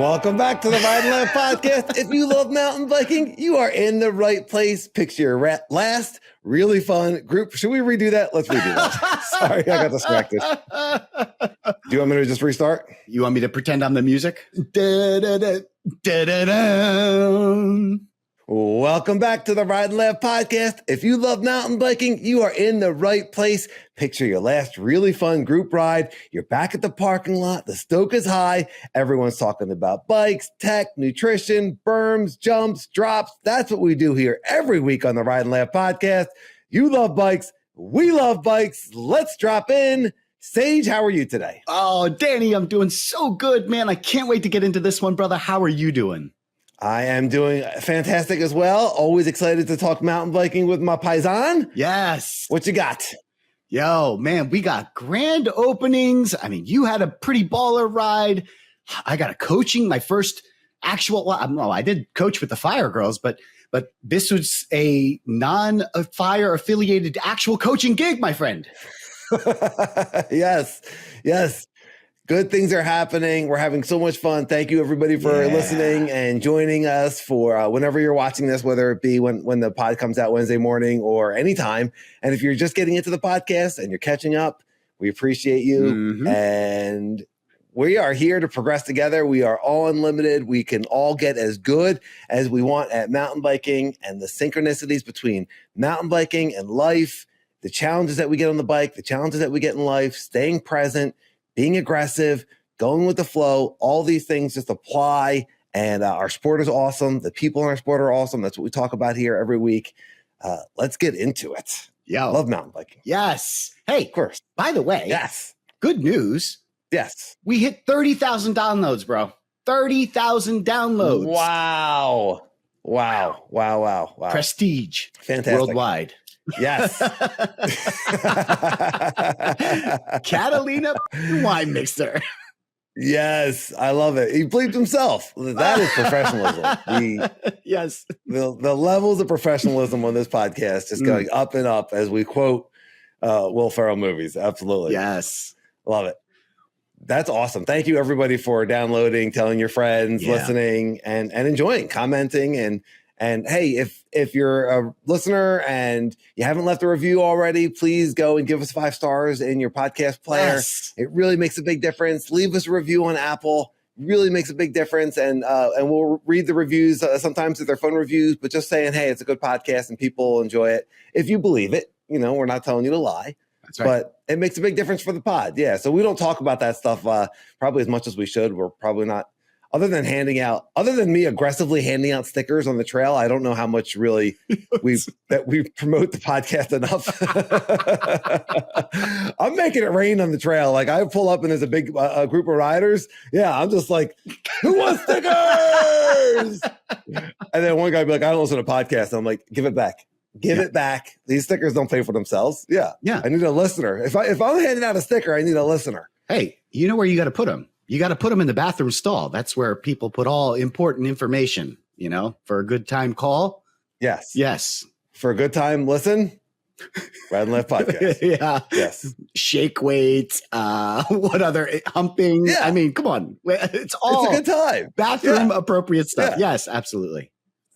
Welcome back to the Ride and Laugh podcast. If you love mountain biking, you are in the right place. Picture your last really fun group. Should we redo that? Let's redo that. Sorry, I got distracted. Do you want me to just restart? You want me to pretend I'm the music? Da-da-da, da-da-da. Welcome back to the Ride and Laugh podcast. If you love mountain biking, you are in the right place. Picture your last really fun group ride. You're back at the parking lot. The stoke is high. Everyone's talking about bikes, tech, nutrition, berms, jumps, drops. That's what we do here every week on the Ride and Laugh podcast. You love bikes. We love bikes. Let's drop in. Sage, how are you today? Oh, Danny, I'm doing so good, man. I can't wait to get into this one, brother. How are you doing? I am doing fantastic as well. Always excited to talk mountain biking with my paisan. Yes. What you got? Yo, man, we got grand openings. I mean, you had a pretty baller ride. I got a coaching, my first actual, I did coach with the Fire Girls, but this was a non-fire affiliated actual coaching gig, my friend. Yes. Good things are happening. We're having so much fun. Thank you, everybody, for listening and joining us for whenever you're watching this, whether it be when the pod comes out Wednesday morning or anytime. And if you're just getting into the podcast and you're catching up, we appreciate you. Mm-hmm. And we are here to progress together. We are all unlimited. We can all get as good as we want at mountain biking, and the synchronicities between mountain biking and life, the challenges that we get on the bike, the challenges that we get in life, staying present, being aggressive, going with the flow, all these things just apply. And our sport is awesome. The people in our sport are awesome. That's what we talk about here every week. Let's get into it. Yeah, love mountain biking. Yes. Hey, of course. By the way, yes. Good news. Yes. We hit 30,000 downloads, bro. 30,000 downloads. Wow. Prestige. Fantastic. Worldwide. Yes. Catalina wine mixer. Yes, I love it. He bleeped himself. That is professionalism. Yes. The levels of professionalism on this podcast just going up and up as we quote Will Ferrell movies. Absolutely. Yes. Love it. That's awesome. Thank you, everybody, for downloading, telling your friends, listening, and enjoying, commenting, and hey, if you're a listener and you haven't left a review already, please go and give us 5 stars in your podcast player. Yes. It really makes a big difference. Leave us a review on Apple. Really makes a big difference. And we'll read the reviews. Sometimes if they're fun reviews, but just saying, hey, it's a good podcast and people enjoy it. If you believe it, we're not telling you to lie. That's right. But it makes a big difference for the pod. Yeah. So we don't talk about that stuff probably as much as we should. We're probably not. Other than me aggressively handing out stickers on the trail, I don't know how much really we promote the podcast enough. I'm making it rain on the trail. Like I pull up and there's a big group of riders. Yeah, I'm just like, who wants stickers? And then one guy be like, I don't listen to podcasts. And I'm like, give it back. Give it back. These stickers don't pay for themselves. Yeah. I need a listener. If I'm handing out a sticker, I need a listener. Hey, you know where you got to put them? You got to put them in the bathroom stall. That's where people put all important information, for a good time call. Yes. For a good time, listen. Ride and Laugh podcast. Yeah. Yes. Shake weights. What other humping? Yeah. I mean, come on. It's a good time. Bathroom appropriate stuff. Yeah. Yes, absolutely.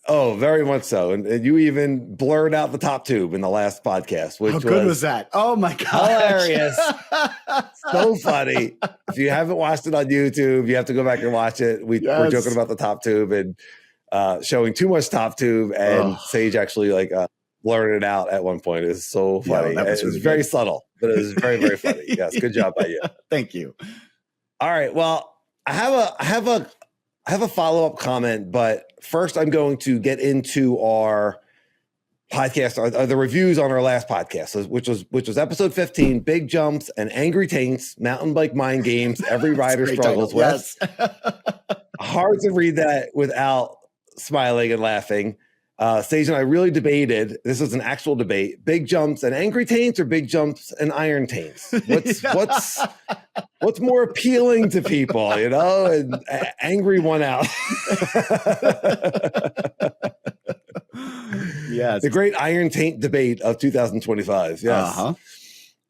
Oh, very much so. And you even blurred out the top tube in the last podcast, which how good was that? Oh my God. Hilarious. So funny. If you haven't watched it on YouTube, you have to go back and watch it. We're joking about the top tube and showing too much top tube, and Sage actually blurred it out at one point. It was so funny. It was really very subtle, but it was very, very funny. Yes. Good job by you. Thank you. All right. Well, I have a follow-up comment, but first I'm going to get into our podcast, the reviews on our last podcast, which was episode 15, Big Jumps and Angry Taints, Mountain Bike Mind Games Every Rider Struggles With. Yes. Hard to read that without smiling and laughing. Sage and I really debated, this was an actual debate, Big Jumps and Angry Taints or Big Jumps and Iron Taints? What's more appealing to people, and Angry won out. Yes. The great Iron Taint debate of 2025. Yes. Uh-huh.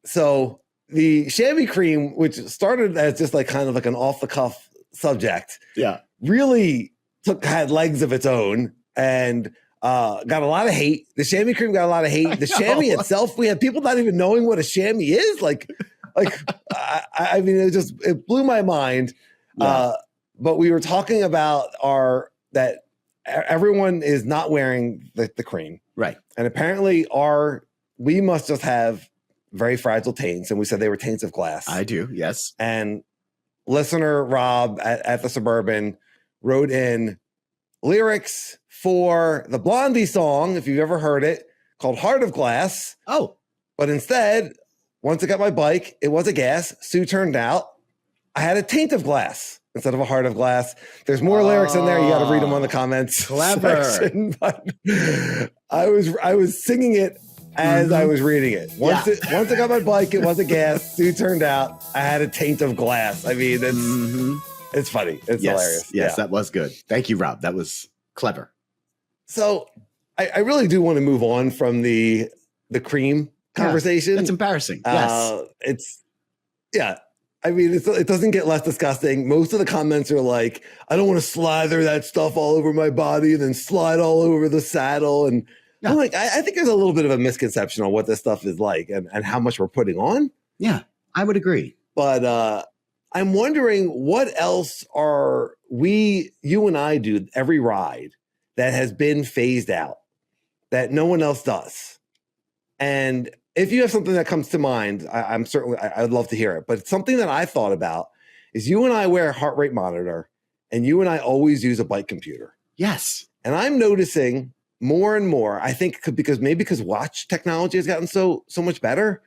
So the chamois cream, which started as just kind of an off the cuff subject, really had legs of its own and got a lot of hate. The chamois cream got a lot of hate. The chamois itself, we had people not even knowing what a chamois is. I mean, it blew my mind. Yeah. But we were talking about that everyone is not wearing the cream. Right. And apparently we must just have very fragile taints. And we said they were taints of glass. I do. Yes. And listener Rob at the Suburban wrote in lyrics for the Blondie song, if you've ever heard it, called Heart of Glass. Oh. But instead, once I got my bike, it was a gas. Sue turned out I had a taint of glass instead of a heart of glass. There's more lyrics in there. You got to read them on the comments. Clever. Section, but I was singing it as I was reading it. Once I got my bike, it was a gas. Sue turned out I had a taint of glass. I mean, it's funny. It's hilarious. Yes, that was good. Thank you, Rob. That was clever. So I really do want to move on from the cream conversation. That's embarrassing. Yes. I mean, it doesn't get less disgusting. Most of the comments are like, I don't want to slather that stuff all over my body and then slide all over the saddle. And I'm like, I think there's a little bit of a misconception on what this stuff is like and how much we're putting on. Yeah, I would agree. But I'm wondering what else you and I do every ride that has been phased out that no one else does. And if you have something that comes to mind, I'd love to hear it. But something that I thought about is you and I wear a heart rate monitor and you and I always use a bike computer. Yes. And I'm noticing more and more, I think because watch technology has gotten so much better,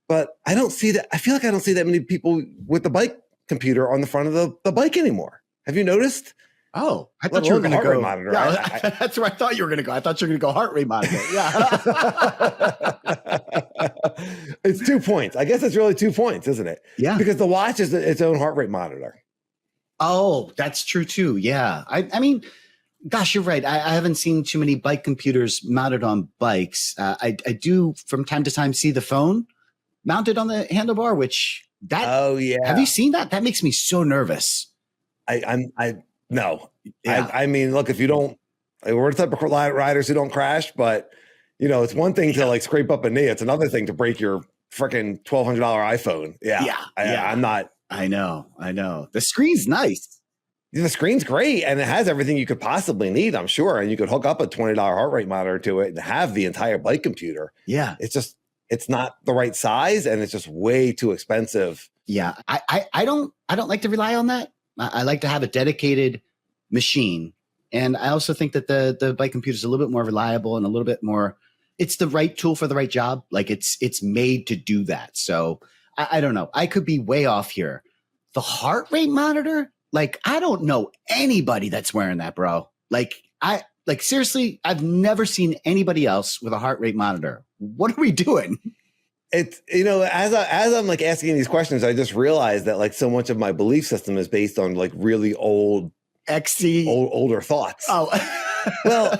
but I don't see that. I feel like I don't see that many people with the bike computer on the front of the bike anymore. Have you noticed? Oh, I thought you were going to go monitor. Yeah, that's where I thought you were going to go. I thought you were going to go heart rate monitor. Yeah. It's 2 points. I guess it's really 2 points, isn't it? Yeah. Because the watch is its own heart rate monitor. Oh, that's true too. Yeah. I mean, gosh, you're right. I haven't seen too many bike computers mounted on bikes. I do from time to time see the phone mounted on the handlebar, oh yeah. Have you seen that? That makes me so nervous. No. Yeah. I mean, look, we're the type of riders who don't crash, but it's one thing to like scrape up a knee. It's another thing to break your freaking $1,200 iPhone. Yeah. I'm not. I know. The screen's nice. The screen's great and it has everything you could possibly need, I'm sure. And you could hook up a $20 heart rate monitor to it and have the entire bike computer. Yeah. It's not the right size and it's just way too expensive. Yeah. I don't like to rely on that. I like to have a dedicated machine. And I also think that the bike computer is a little bit more reliable and a little bit more, it's the right tool for the right job. Like it's made to do that. So I don't know. I could be way off here. The heart rate monitor, like, I don't know anybody that's wearing that, bro. Seriously, I've never seen anybody else with a heart rate monitor. What are we doing? It's, as I'm like asking these questions, I just realized that like so much of my belief system is based on like really older thoughts. Oh, well,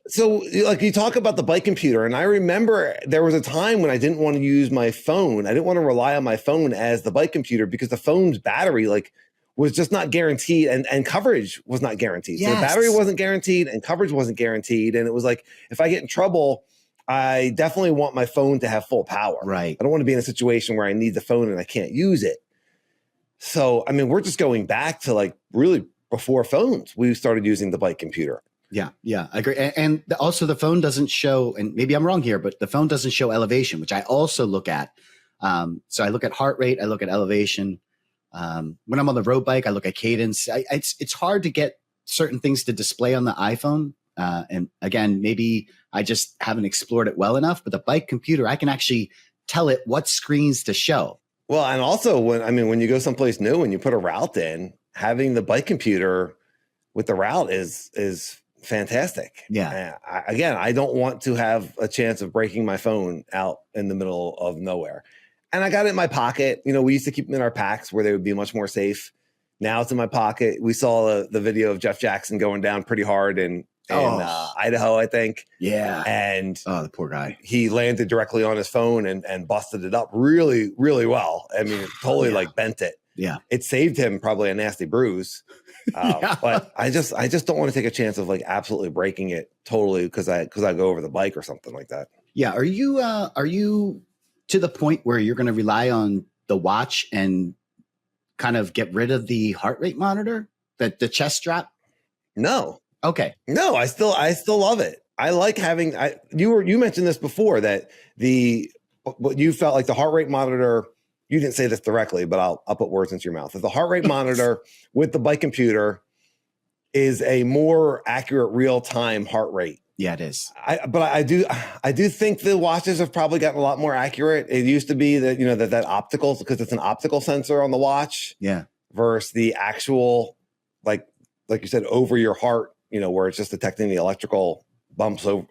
so like you talk about the bike computer, and I remember there was a time when I didn't want to use my phone. I didn't want to rely on my phone as the bike computer because the phone's battery was just not guaranteed and coverage was not guaranteed. Yes. So the battery wasn't guaranteed and coverage wasn't guaranteed. And it was like, if I get in trouble, I definitely want my phone to have full power. Right. I don't want to be in a situation where I need the phone and I can't use it. So, I mean, we're just going back to like really before phones, we started using the bike computer. Yeah, I agree. And also the phone doesn't show, and maybe I'm wrong here, but the phone doesn't show elevation, which I also look at. So I look at heart rate, I look at elevation. When I'm on the road bike, I look at cadence. It's hard to get certain things to display on the iPhone. And again, maybe I just haven't explored it well enough, but the bike computer, I can actually tell it what screens to show. Well, and also when you go someplace new and you put a route in, having the bike computer with the route is fantastic. Yeah. I don't want to have a chance of breaking my phone out in the middle of nowhere. And I got it in my pocket. We used to keep them in our packs where they would be much more safe. Now it's in my pocket. We saw the video of Jeff Jackson going down pretty hard in Idaho, I think. Yeah. And the poor guy. He landed directly on his phone and busted it up really, really well. I mean, totally like bent it. Yeah. It saved him probably a nasty bruise. But I just don't want to take a chance of like absolutely breaking it totally because I go over the bike or something like that. Yeah. Are you to the point where you're going to rely on the watch and kind of get rid of the heart rate monitor, the chest strap? No. Okay. No, I still love it. I like having. You mentioned this before that what you felt like the heart rate monitor. You didn't say this directly, but I'll put words into your mouth. That the heart rate monitor with the bike computer is a more accurate real time heart rate. Yeah, it is. But I do think the watches have probably gotten a lot more accurate. It used to be that that optical, because it's an optical sensor on the watch. Yeah. Versus the actual like you said over your heart. Where it's just detecting the electrical bumps over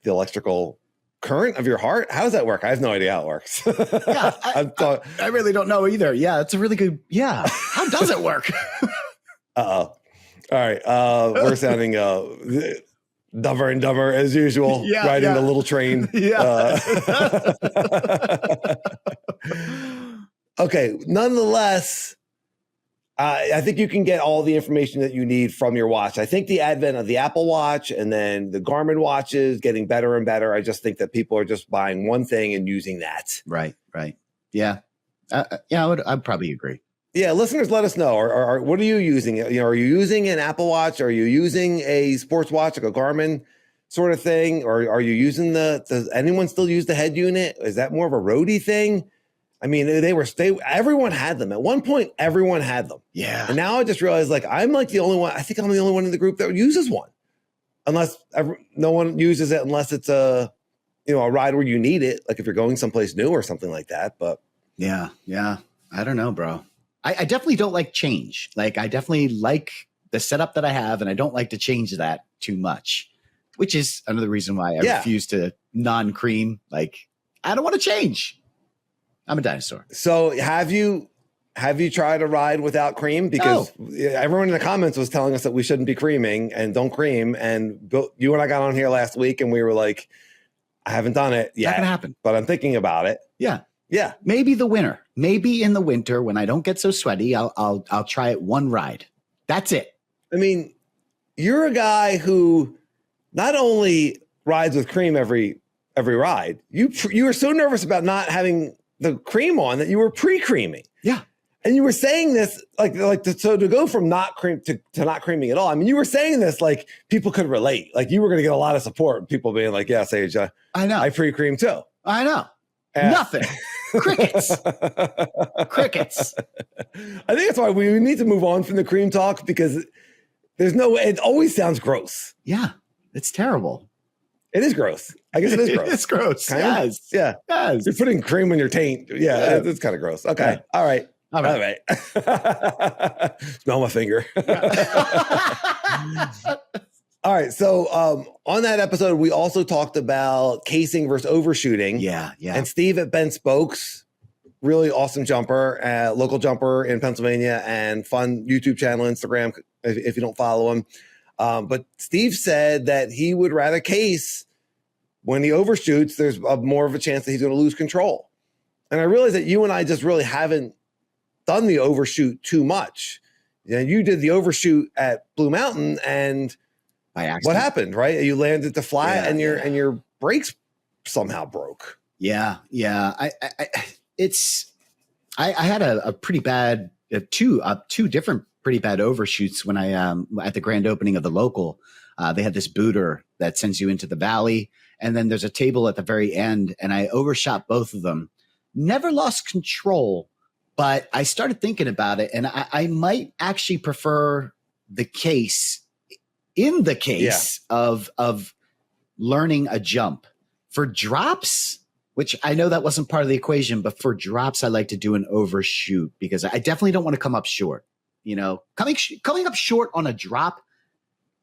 the electrical current of your heart. How does that work? I have no idea how it works. Yeah, I really don't know either. Yeah, it's a really good. Yeah, how does it work? All right, we're sounding dumber and dumber as usual. Riding the little train. Okay, nonetheless. I think you can get all the information that you need from your watch. I think the advent of the Apple Watch and then the Garmin watches getting better and better. I just think that people are just buying one thing and using that. Right. Yeah. I'd probably agree. Yeah, listeners, let us know. Or what are you using? Are you using an Apple Watch? Are you using a sports watch like a Garmin sort of thing? Or are you using does anyone still use the head unit? Is that more of a roadie thing? I mean, everyone had them. At one point, everyone had them. Yeah. And now I just realized, like, I'm like the only one. I think I'm the only one in the group that uses one. Unless no one uses it unless it's a ride where you need it. Like if you're going someplace new or something like that. But yeah. I don't know, bro. I definitely don't like change. Like I definitely like the setup that I have, and I don't like to change that too much, which is another reason why I refuse to non-cream. Like I don't want to change. I'm a dinosaur. So have you tried a ride without cream? Because everyone in the comments was telling us that we shouldn't be creaming and don't cream. And Bill, you and I got on here last week and we were like, I haven't done it yet. Not gonna happen. But I'm thinking about it. Yeah. Yeah. Maybe the winter. Maybe in the winter when I don't get so sweaty, I'll try it one ride. That's it. I mean, you're a guy who not only rides with cream every ride. You were so nervous about not having the cream on that you were pre-creaming. Yeah. And you were saying this so to go from not cream to not creaming at all. I mean, you were saying this like people could relate. Like you were going to get a lot of support. People being like, yeah, Sage, I know. I pre-cream too. I know. Nothing. Crickets. Crickets. I think that's why we need to move on from the cream talk because there's no way. It always sounds gross. Yeah. It's terrible. It is gross. I guess it is gross. It's gross. Yes. Yeah. Yes. You're putting cream on your taint. Yeah. It's kind of gross. Okay. Yeah. All right. Smell my finger. All right. So on that episode, we also talked about casing versus overshooting. Yeah. And Steve at Ben Spokes, really awesome jumper, local jumper in Pennsylvania, and fun YouTube channel, Instagram, if you don't follow him. But Steve said that he would rather case when he overshoots. There's more of a chance that he's going to lose control. And I realize that you and I just really haven't done the overshoot too much. You did the overshoot at Blue Mountain, and by accident. What happened? Right, you landed the flat, and your brakes somehow broke. Yeah. I had a pretty bad two different pretty bad overshoots when I at the grand opening of the local. They had this booter that sends you into the valley, and then there's a table at the very end, and I overshot both of them. Never lost control, but I started thinking about it, and I might actually prefer the case of learning a jump. For drops, which I know that wasn't part of the equation, but for drops, I like to do an overshoot because I definitely don't want to come up short. Coming up short on a drop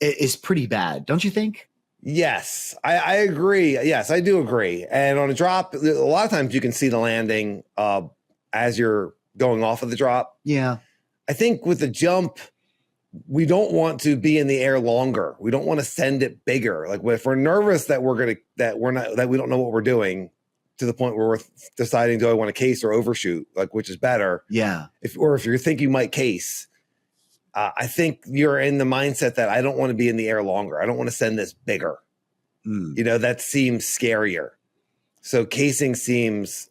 is pretty bad, don't you think? Yes, I agree. Yes, I do agree. And on a drop, a lot of times you can see the landing as you're going off of the drop. Yeah. I think with the jump, we don't want to be in the air longer. We don't want to send it bigger. Like if we're nervous that we don't know what we're doing, to the point where we're deciding, do I want to case or overshoot? Like, which is better? Yeah. If you think you might case, I think you're in the mindset that I don't want to be in the air longer. I don't want to send this bigger. You know, that seems scarier. So casing seems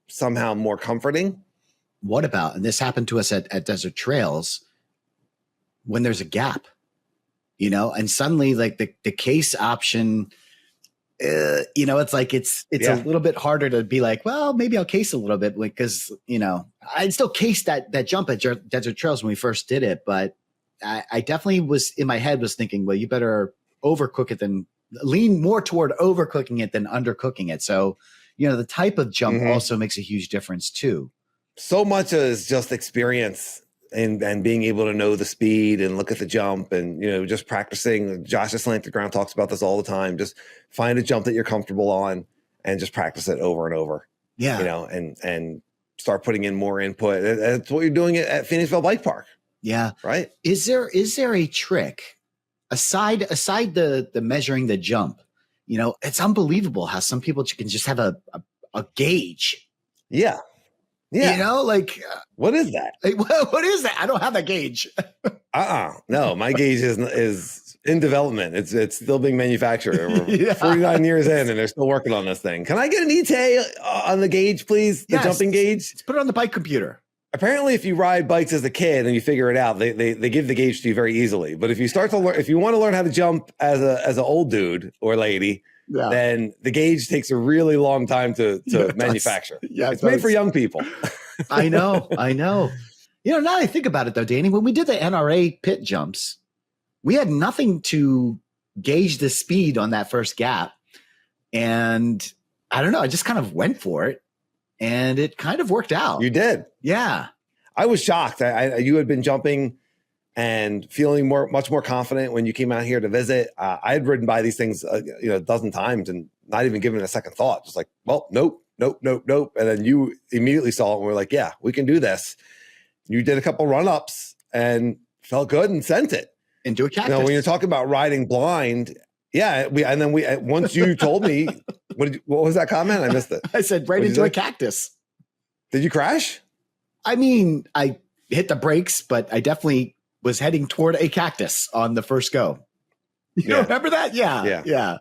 somehow more comforting. What about, and this happened to us at Desert Trails, when there's a gap, you know, and suddenly like the case option, you know, it's like, it's a little bit harder to be like, well, maybe I'll case a little bit because, you know, I'd still case that jump at Desert Trails when we first did it. But I definitely was in my head was thinking, well, you better overcook it than lean more toward overcooking it than undercooking it. So, you know, the type of jump also makes a huge difference too. So much is just experience and being able to know the speed and look at the jump and, you know, just practicing. Josh at Slant the Ground talks about this all the time. Just find a jump that you're comfortable on and just practice it over and over. Yeah. You know, and start putting in more input. That's what you're doing at Phoenixville Bike Park. Yeah. Right. Is there a trick aside the measuring the jump? You know, it's unbelievable how some people can just have a gauge. Yeah. Yeah. You know, like, what is that? What is that? I don't have that gauge. No, my gauge is in development. It's still being manufactured. We're 49 years in and they're still working on this thing. Can I get an ETA on the gauge, please? The jumping gauge? Let's put it on the bike computer. Apparently, if you ride bikes as a kid and you figure it out, they give the gauge to you very easily. But if you start to learn, if you want to learn how to jump as an old dude or lady, then the gauge takes a really long time to manufacture. It's made for young people. I know. You know, now I think about it though, Danny, when we did the NRA pit jumps, we had nothing to gauge the speed on that first gap. And I don't know, I just kind of went for it and it kind of worked out. You did. Yeah. I was shocked. You had been jumping and feeling much more confident when you came out here to visit. I had ridden by these things, a dozen times and not even given it a second thought. Just like, well, nope. And then you immediately saw it and we're like, yeah, we can do this. You did a couple run-ups and felt good and sent it. Into a cactus. You know, when you're talking about riding blind, once you told me, what was that comment? I missed it. I said right into a cactus. Did you crash? I mean, I hit the brakes, but I definitely was heading toward a cactus on the first go. You remember that? Yeah.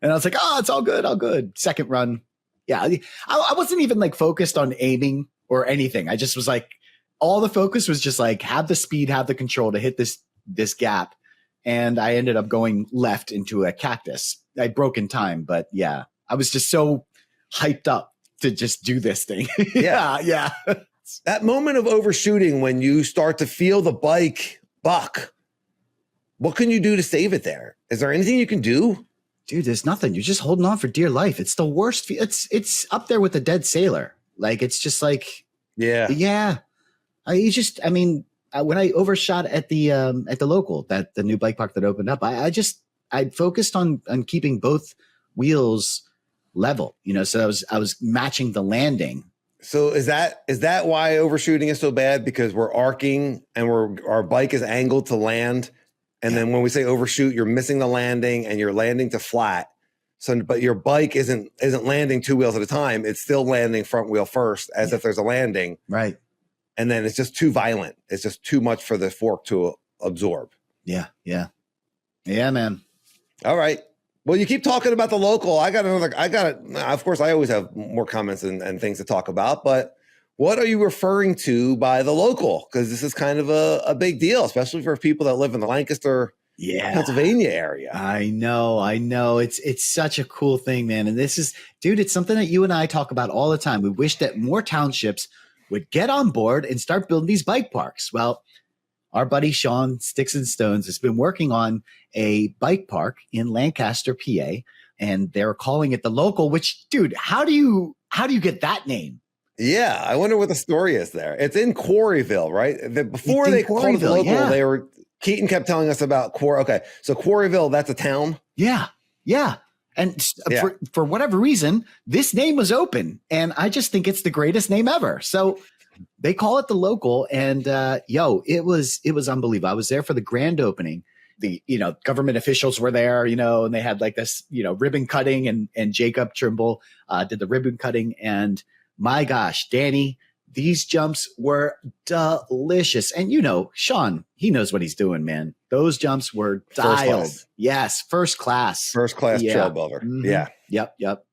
And I was like, oh, it's all good. Second run. Yeah. I wasn't even like focused on aiming or anything. I just was like, all the focus was just like, have the speed, have the control to hit this gap. And I ended up going left into a cactus. I broke in time, but yeah, I was just so hyped up to just do this thing. Yeah. That moment of overshooting when you start to feel the bike buck, what can you do to save it there? Is there anything you can do? Dude, there's nothing. You're just holding on for dear life. It's the worst. It's up there with the dead sailor. Like, it's just like, yeah. When I overshot at the local, the new bike park that opened up, I focused on keeping both wheels level, you know, so I was matching the landing. So is that why overshooting is so bad? Because we're arcing and our bike is angled to land. And then when we say overshoot, you're missing the landing and you're landing to flat. So, but your bike isn't landing two wheels at a time. It's still landing front wheel first as if there's a landing. Right. And then it's just too violent. It's just too much for the fork to absorb. Yeah, man. All right. Well, you keep talking about the local. Of course, I always have more comments and things to talk about, but what are you referring to by the local? Because this is kind of a big deal, especially for people that live in the Lancaster, Pennsylvania area. I know. It's such a cool thing, man. And this is, dude, it's something that you and I talk about all the time. We wish that more townships would get on board and start building these bike parks. Well, our buddy Sean Sticks and Stones has been working on a bike park in Lancaster, PA, and they're calling it the local, which, dude, how do you get that name? Yeah, I wonder what the story is there. It's in Quarryville, right? Before they called it the local, Keaton kept telling us about Quarry. Okay, so Quarryville, that's a town? Yeah. And for whatever reason, this name was open, and I just think it's the greatest name ever. So they call it the local, and it was unbelievable. I was there for the grand opening, government officials were there, and they had like this, ribbon cutting, and Jacob Trimble did the ribbon cutting. And my gosh, Danny, these jumps were delicious. And Sean, he knows what he's doing, man. Those jumps were dialed. Yes, first class. First class trail builder. Mm-hmm. Yeah. Yep.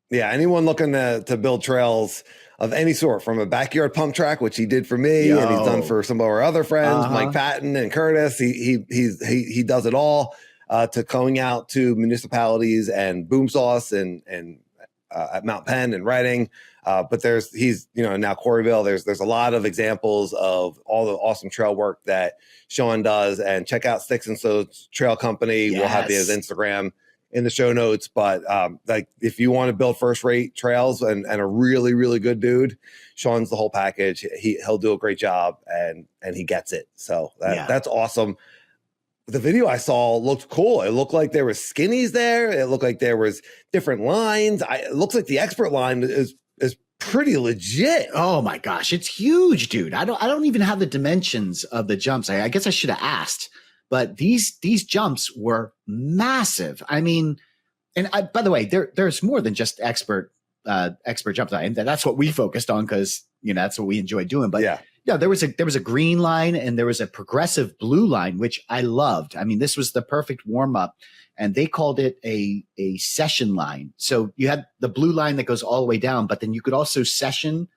Yeah, anyone looking to build trails of any sort, from a backyard pump track, which he did for me, and he's done for some of our other friends, Mike Patton and Curtis. He does it all, to going out to municipalities and boom sauce and at Mount Penn and Reading. But he's now Coreyville. There's a lot of examples of all the awesome trail work that Sean does. And check out Sticks and Stones Trail Company. Yes. We'll have his Instagram in the show notes. But like, if you want to build first rate trails and a really, really good dude, Sean's the whole package. He'll do a great job, and he gets it. So that's awesome. The video I saw looked cool. It looked like there was skinnies there. It looked like there was different lines. It looks like the expert line is pretty legit. Oh my gosh, it's huge, dude. I don't even have the dimensions of the jumps. I guess I should have asked. But these jumps were massive. I mean, and by the way, there's more than just expert jumps. And that's what we focused on because that's what we enjoy doing. But there was a green line and there was a progressive blue line, which I loved. I mean, this was the perfect warm up, and they called it a session line. So you had the blue line that goes all the way down, but then you could also session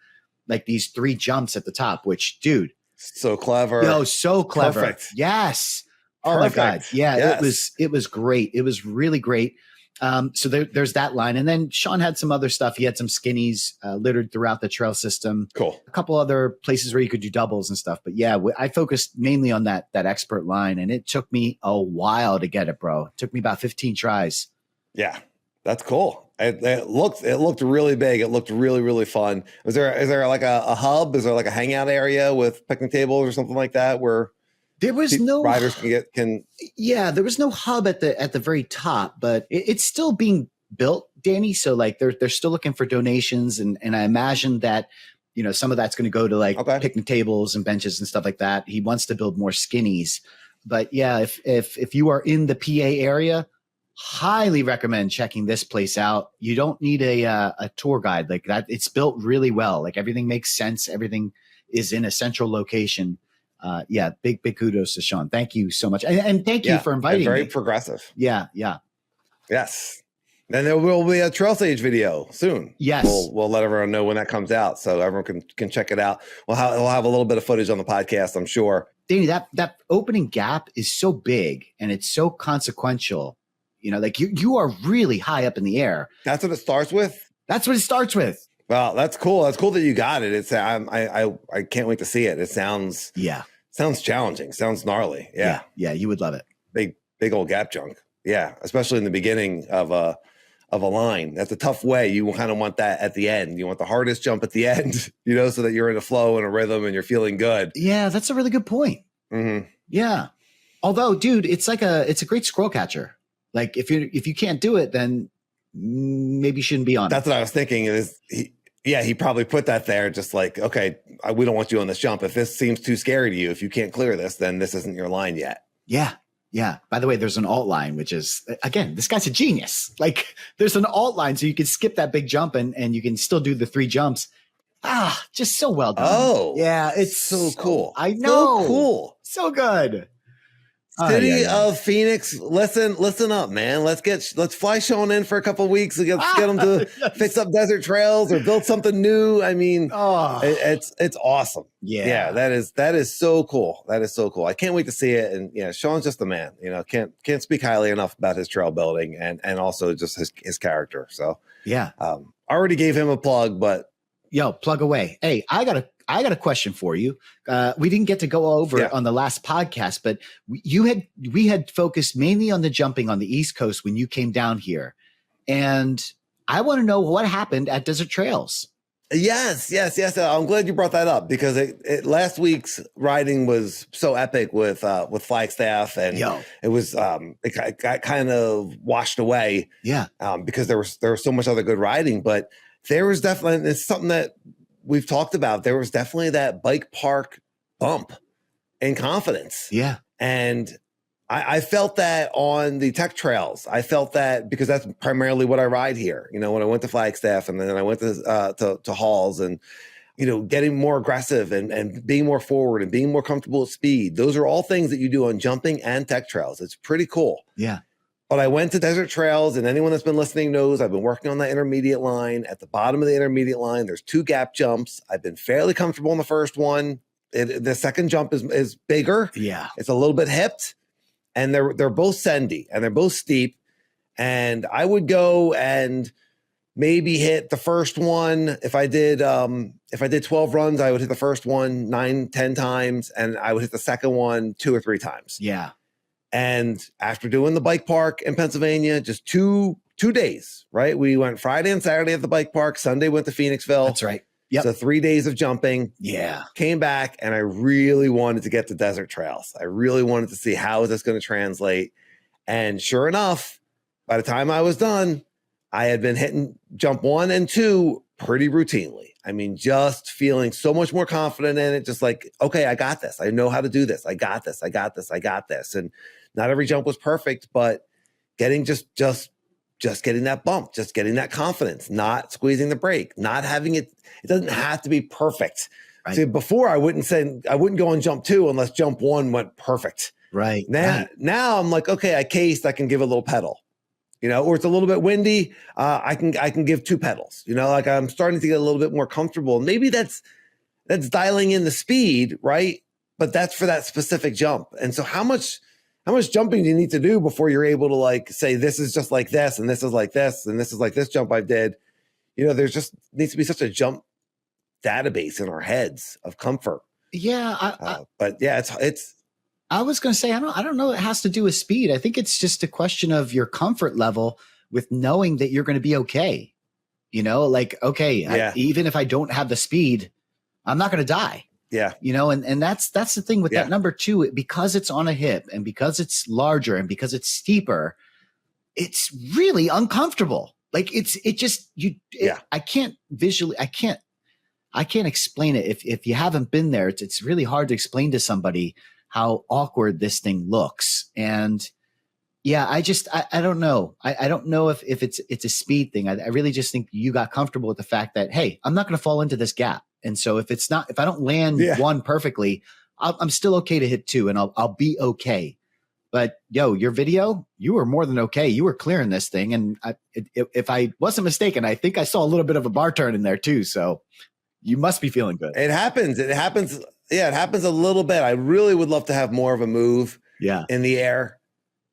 like these 3 jumps at the top. Which, dude, so clever. So clever. Perfect. Yes. Oh my God. Yeah, yes. It was great. It was really great. So there's that line. And then Sean had some other stuff. He had some skinnies littered throughout the trail system. Cool. A couple other places where you could do doubles and stuff. But yeah, I focused mainly on that expert line, and it took me a while to get it, bro. It took me about 15 tries. Yeah, that's cool. It looked really big. It looked really, really fun. Is there like a hub? Is there like a hangout area with picnic tables or something like that where there was no riders can? Yeah, there was no hub at the very top, but it's still being built, Danny. So like they're still looking for donations, and I imagine that some of that's going to go to like picnic tables and benches and stuff like that. He wants to build more skinnies, but yeah, if you are in the PA area, highly recommend checking this place out. You don't need a tour guide like that. It's built really well. Like everything makes sense. Everything is in a central location. Big kudos to Sean. Thank you so much. And thank you for inviting me. Very progressive. Yeah. Yes. Then there will be a Trail Stage video soon. Yes. We'll let everyone know when that comes out so everyone can check it out. We'll have a little bit of footage on the podcast, I'm sure. Danny, that opening gap is so big and it's so consequential. Like you are really high up in the air. That's what it starts with? That's what it starts with. Well, that's cool. That's cool that you got it. I can't wait to see it. It sounds challenging. Sounds gnarly. Yeah. You would love it. Big old gap junk. Yeah, especially in the beginning of a line. That's a tough way. You kind of want that at the end. You want the hardest jump at the end, so that you're in a flow and a rhythm and you're feeling good. Yeah, that's a really good point. Mm-hmm. Yeah. Although, dude, it's a great squirrel catcher. Like if you can't do it, then maybe you shouldn't be on That's it. what I was thinking. He probably put that there just like, okay, we don't want you on this jump. If this seems too scary to you, if you can't clear this, then this isn't your line yet. Yeah. By the way, there's an alt line, which is, again, this guy's a genius. Like there's an alt line so you can skip that big jump and you can still do the 3 jumps. Just so well done. Oh, yeah. It's so cool. I know. So cool. So good. City of Phoenix, listen up, man. Let's fly Sean in for a couple of weeks and get him to fix up desert trails or build something new. I mean, it's awesome. Yeah, that is so cool. That is so cool. I can't wait to see it. And Sean's just the man. Can't speak highly enough about his trail building and also just his character. So already gave him a plug, but plug away. Hey, I got a question for you. We didn't get to go over on the last podcast, but we had focused mainly on the jumping on the East Coast when you came down here. And I want to know what happened at Desert Trails. Yes. I'm glad you brought that up because last week's riding was so epic with Flagstaff, and it was it got kind of washed away. Yeah. Because there was so much other good riding, but there was definitely, it's something that we've talked about. There was definitely that bike park bump in confidence. Yeah. And I felt that on the tech trails. I felt that because that's primarily what I ride here. You know, when I went to Flagstaff and then I went to Halls and, you know, getting more aggressive and being more forward and being more comfortable at speed. Those are all things that you do on jumping and tech trails. It's pretty cool. Yeah. But I went to desert trails, and anyone that's been listening knows I've been working on that intermediate line. At the bottom of the intermediate line, there's 2 gap jumps. I've been fairly comfortable in the first one. The second jump is bigger. Yeah. It's a little bit hipped, and they're both sendy and they're both steep. And I would go and maybe hit the first one. If I did 12 runs, I would hit the first one 9, 10 times, and I would hit the second one 2 or 3 times. Yeah. And after doing the bike park in Pennsylvania, just two days, right? We went Friday and Saturday at the bike park. Sunday went to Phoenixville. That's right. Yep. So 3 days of jumping. Yeah. Came back, and I really wanted to get to desert trails. I really wanted to see how is this going to translate. And sure enough, by the time I was done, I had been hitting jump 1 and 2 pretty routinely. I mean, just feeling so much more confident in it. Just like, okay, I got this. I know how to do this. I got this. I got this. I got this. And not every jump was perfect, but getting just getting that bump, just getting that confidence, not squeezing the brake, not having it. It doesn't have to be perfect. Right. See, before I wouldn't go on jump 2 unless jump 1 went perfect. Right. Now I'm like, okay, I cased, I can give a little pedal, you know, or it's a little bit windy. I can give 2 pedals, you know, like I'm starting to get a little bit more comfortable. Maybe that's dialing in the speed, right? But that's for that specific jump. And so how much jumping do you need to do before you're able to like say, this is just like this, and this is like this, and this is like this jump I did? You know, there's just needs to be such a jump database in our heads of comfort. Yeah. But yeah, it's, I was going to say, I don't know. It has to do with speed. I think it's just a question of your comfort level with knowing that you're going to be okay. You know, like, okay, yeah. Even if I don't have the speed, I'm not going to die. Yeah. You know, and that's the thing with that number 2, because it's on a hip and because it's larger and because it's steeper, it's really uncomfortable. Like I can't explain it. If you haven't been there, it's really hard to explain to somebody how awkward this thing looks. And yeah, I don't know. I don't know if it's a speed thing. I really just think you got comfortable with the fact that, hey, I'm not going to fall into this gap. And so if I don't land 1 perfectly, I'm still okay to hit 2 and I'll be okay. But your video, you were more than okay. You were clearing this thing. And if I wasn't mistaken, I think I saw a little bit of a bar turn in there too. So you must be feeling good. It happens. Yeah, it happens a little bit. I really would love to have more of a move in the air.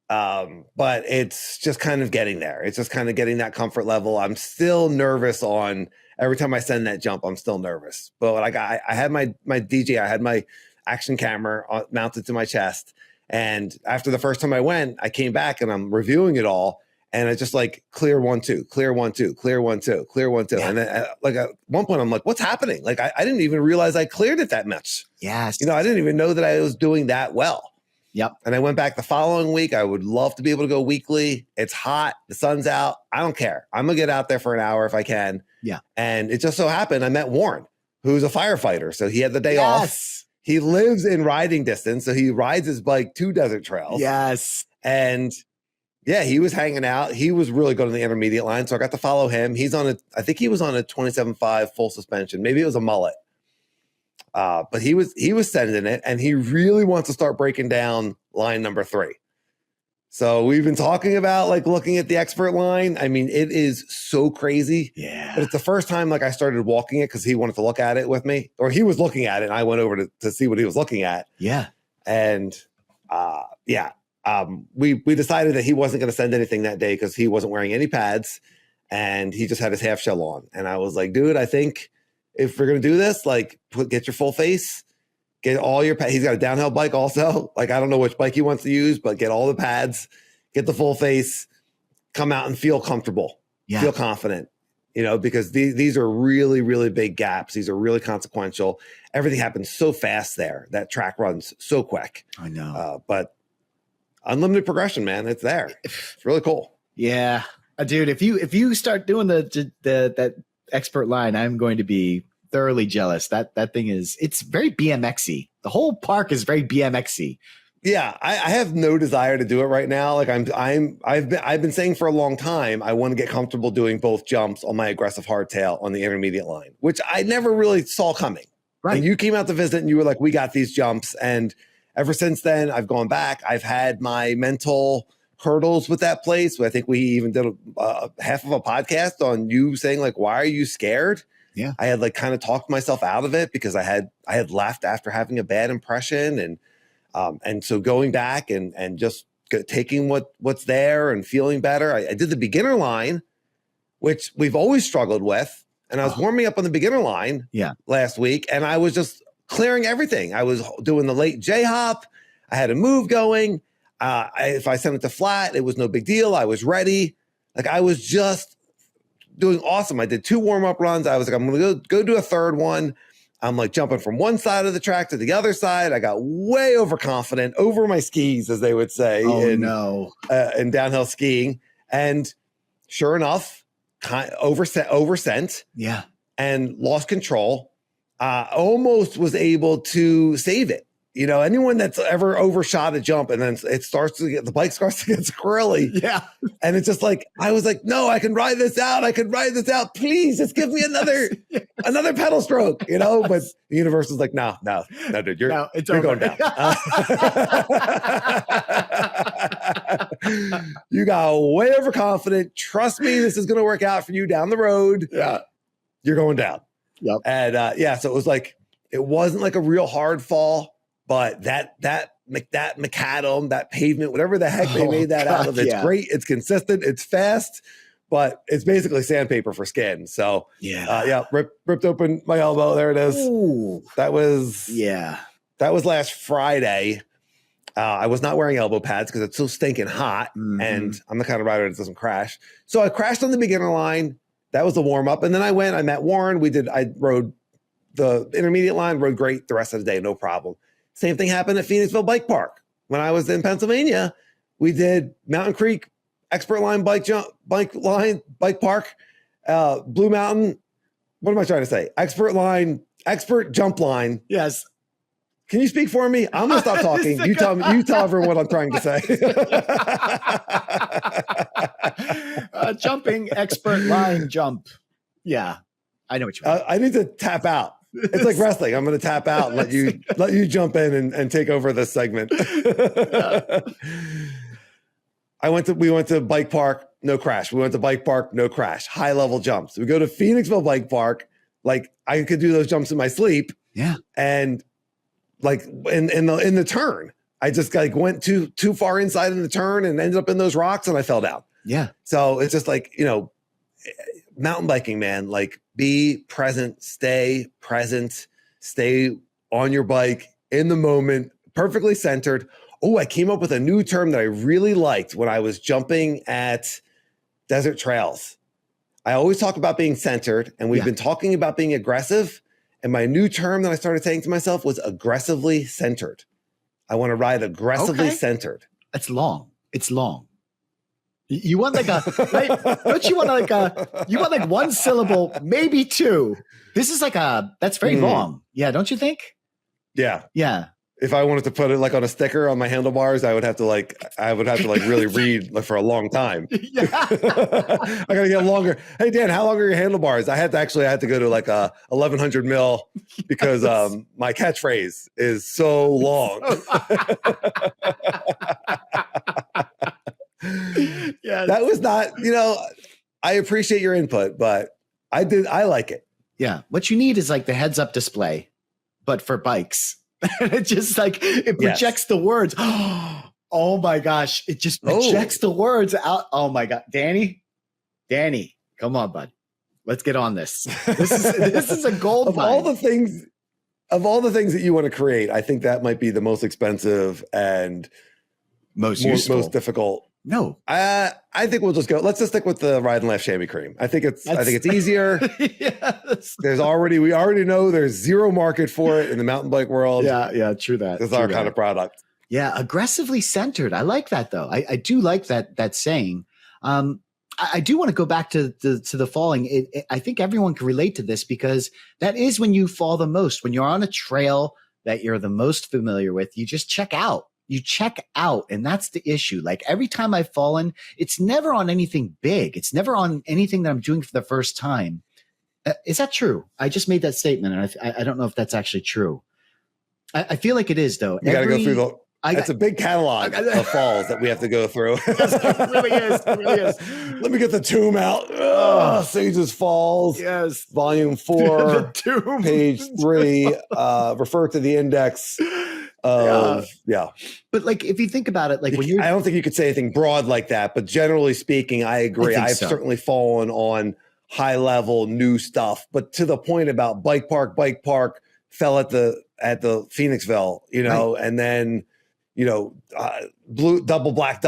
But it's just kind of getting there. It's just kind of getting that comfort level. I'm still nervous on every time I send that jump. I'm still nervous. But like I had my DJ, I had my action camera mounted to my chest. And after the first time I went, I came back and I'm reviewing it all. And I just like clear 1, 2, clear 1, 2, clear 1, 2, clear 1, 2. Yeah. And then like at one point I'm like, what's happening? Like I didn't even realize I cleared it that much. Yes. You know, I didn't even know that I was doing that well. Yep. And I went back the following week. I would love to be able to go weekly. It's hot. The sun's out. I don't care. I'm going to get out there for an hour if I can. Yeah. And it just so happened I met Warren, who's a firefighter. So he had the day off. He lives in riding distance. So he rides his bike to desert trails. Yes. And yeah, he was hanging out. He was really good on the intermediate line. So I got to follow him. I think he was on a 27.5 full suspension. Maybe it was a mullet. But he was sending it, and he really wants to start breaking down line number 3. So we've been talking about like looking at the expert line. I mean, it is so crazy. Yeah. But it's the first time like I started walking it because he wanted to look at it with me, or he was looking at it and I went over to see what he was looking at. Yeah. And we decided that he wasn't going to send anything that day because he wasn't wearing any pads and he just had his half shell on. And I was like, dude, I think if we're going to do this, like get your full face, get all your pads. He's got a downhill bike also. Like, I don't know which bike he wants to use, but get all the pads, get the full face, come out and feel comfortable, feel confident, you know, because these are really, really big gaps. These are really consequential. Everything happens so fast there. That track runs so quick. I know. But unlimited progression, man. It's there. It's really cool. Yeah. Dude, if you start doing that expert line, I'm going to be thoroughly jealous. That thing it's very BMXy. The whole park is very BMXy. Yeah, I have no desire to do it right now. Like I've been saying for a long time, I want to get comfortable doing both jumps on my aggressive hardtail on the intermediate line, which I never really saw coming. Right. And you came out to visit and you were like, we got these jumps. And ever since then, I've gone back. I've had my mental hurdles with that place. I think we even did half of a podcast on you saying like, why are you scared? Yeah. I had like kind of talked myself out of it because I had left after having a bad impression. And so going back and just taking what's there and feeling better. I did the beginner line, which we've always struggled with. And I was warming up on the beginner line last week, and I was just clearing everything. I was doing the late J-hop. I had a move going. If I sent it to flat, it was no big deal. I was ready. Like I was just doing awesome. I did 2 warm-up runs. I was like, I'm going to go do a third one. I'm like jumping from one side of the track to the other side. I got way overconfident, over my skis, as they would say in downhill skiing. And sure enough, oversent and lost control. Almost was able to save it. You know, anyone that's ever overshot a jump and then the bike starts to get squirrely. Yeah. And it's just like, I was like, no, I can ride this out. Please just give me another pedal stroke, you know? But the universe is like, no, dude, you're going down. You got way overconfident. Trust me, this is going to work out for you down the road. Yeah. You're going down. Yep. And so it was like, it wasn't like a real hard fall. But that macadam, that pavement, whatever the heck they made that out of, it's great. It's consistent. It's fast, but it's basically sandpaper for skin. So ripped open my elbow. There it is. Ooh. That was last Friday. I was not wearing elbow pads because it's so stinking hot, and I'm the kind of rider that doesn't crash. So I crashed on the beginner line. That was the warm up, and then I met Warren. I rode the intermediate line, rode great the rest of the day, no problem. Same thing happened at Phoenixville Bike Park. When I was in Pennsylvania, we did Mountain Creek, Expert Line Bike Park, Blue Mountain. What am I trying to say? Expert Jump Line. Yes. Can you speak for me? I'm gonna stop talking. You tell everyone what I'm trying to say. Jumping expert line jump. Yeah, I know what you mean. I need to tap out. It's like wrestling. I'm going to tap out and let you jump in and take over this segment. We went to Bike Park, no crash. We went to Bike Park, no crash. High level jumps. We go to Phoenixville Bike Park. Like I could do those jumps in my sleep. Yeah. And like in the turn, I just like went too far inside in the turn and ended up in those rocks and I fell down. Yeah. So it's just like, you know, mountain biking, man, like be present, stay on your bike in the moment, perfectly centered. Oh, I came up with a new term that I really liked when I was jumping at desert trails. I always talk about being centered, and we've been talking about being aggressive. And my new term that I started saying to myself was aggressively centered. I want to ride aggressively centered. It's long. You want like don't you want like one syllable, maybe 2. This is like that's very long. Yeah. Don't you think? Yeah. Yeah. If I wanted to put it like on a sticker on my handlebars, I would have to really read for a long time. Yeah. I got to get longer. Hey Dan, how long are your handlebars? I had to go to like a 1100 mil because my catchphrase is so long. Yeah, that was not, I appreciate your input, but I like it. Yeah. What you need is like the heads up display, but for bikes. It just like, it projects the words. Oh my gosh. It just projects the words out. Oh my God. Danny, come on, bud. Let's get on this. This is a gold of all the things that you want to create, I think that might be the most expensive and most difficult. No, I think we'll just go. Let's just stick with the ride and laugh chamois cream. I think it's easier. Yes. We already know there's zero market for it in the mountain bike world. Yeah, true that. It's our kind of product. Yeah, aggressively centered. I like that though. I do like that saying. I do want to go back to the falling. I think everyone can relate to this because that is when you fall the most. When you're on a trail that you're the most familiar with, you just check out. You check out, and that's the issue. Like every time I've fallen, it's never on anything big. It's never on anything that I'm doing for the first time. Is that true? I just made that statement, and I don't know if that's actually true. I feel like it is, though. You got to go through it's a big catalog of falls that we have to go through. It really is. It really is. Let me get the tomb out. Oh, Sage's Falls. Yes. Volume 4, The tomb. page 3. Refer to the index of, But like, if you think about it, like when you're, I don't think you could say anything broad like that, but generally speaking, I agree. I've certainly fallen on high level new stuff, but to the point about bike park, fell at the Phoenixville, and then, blue, double black,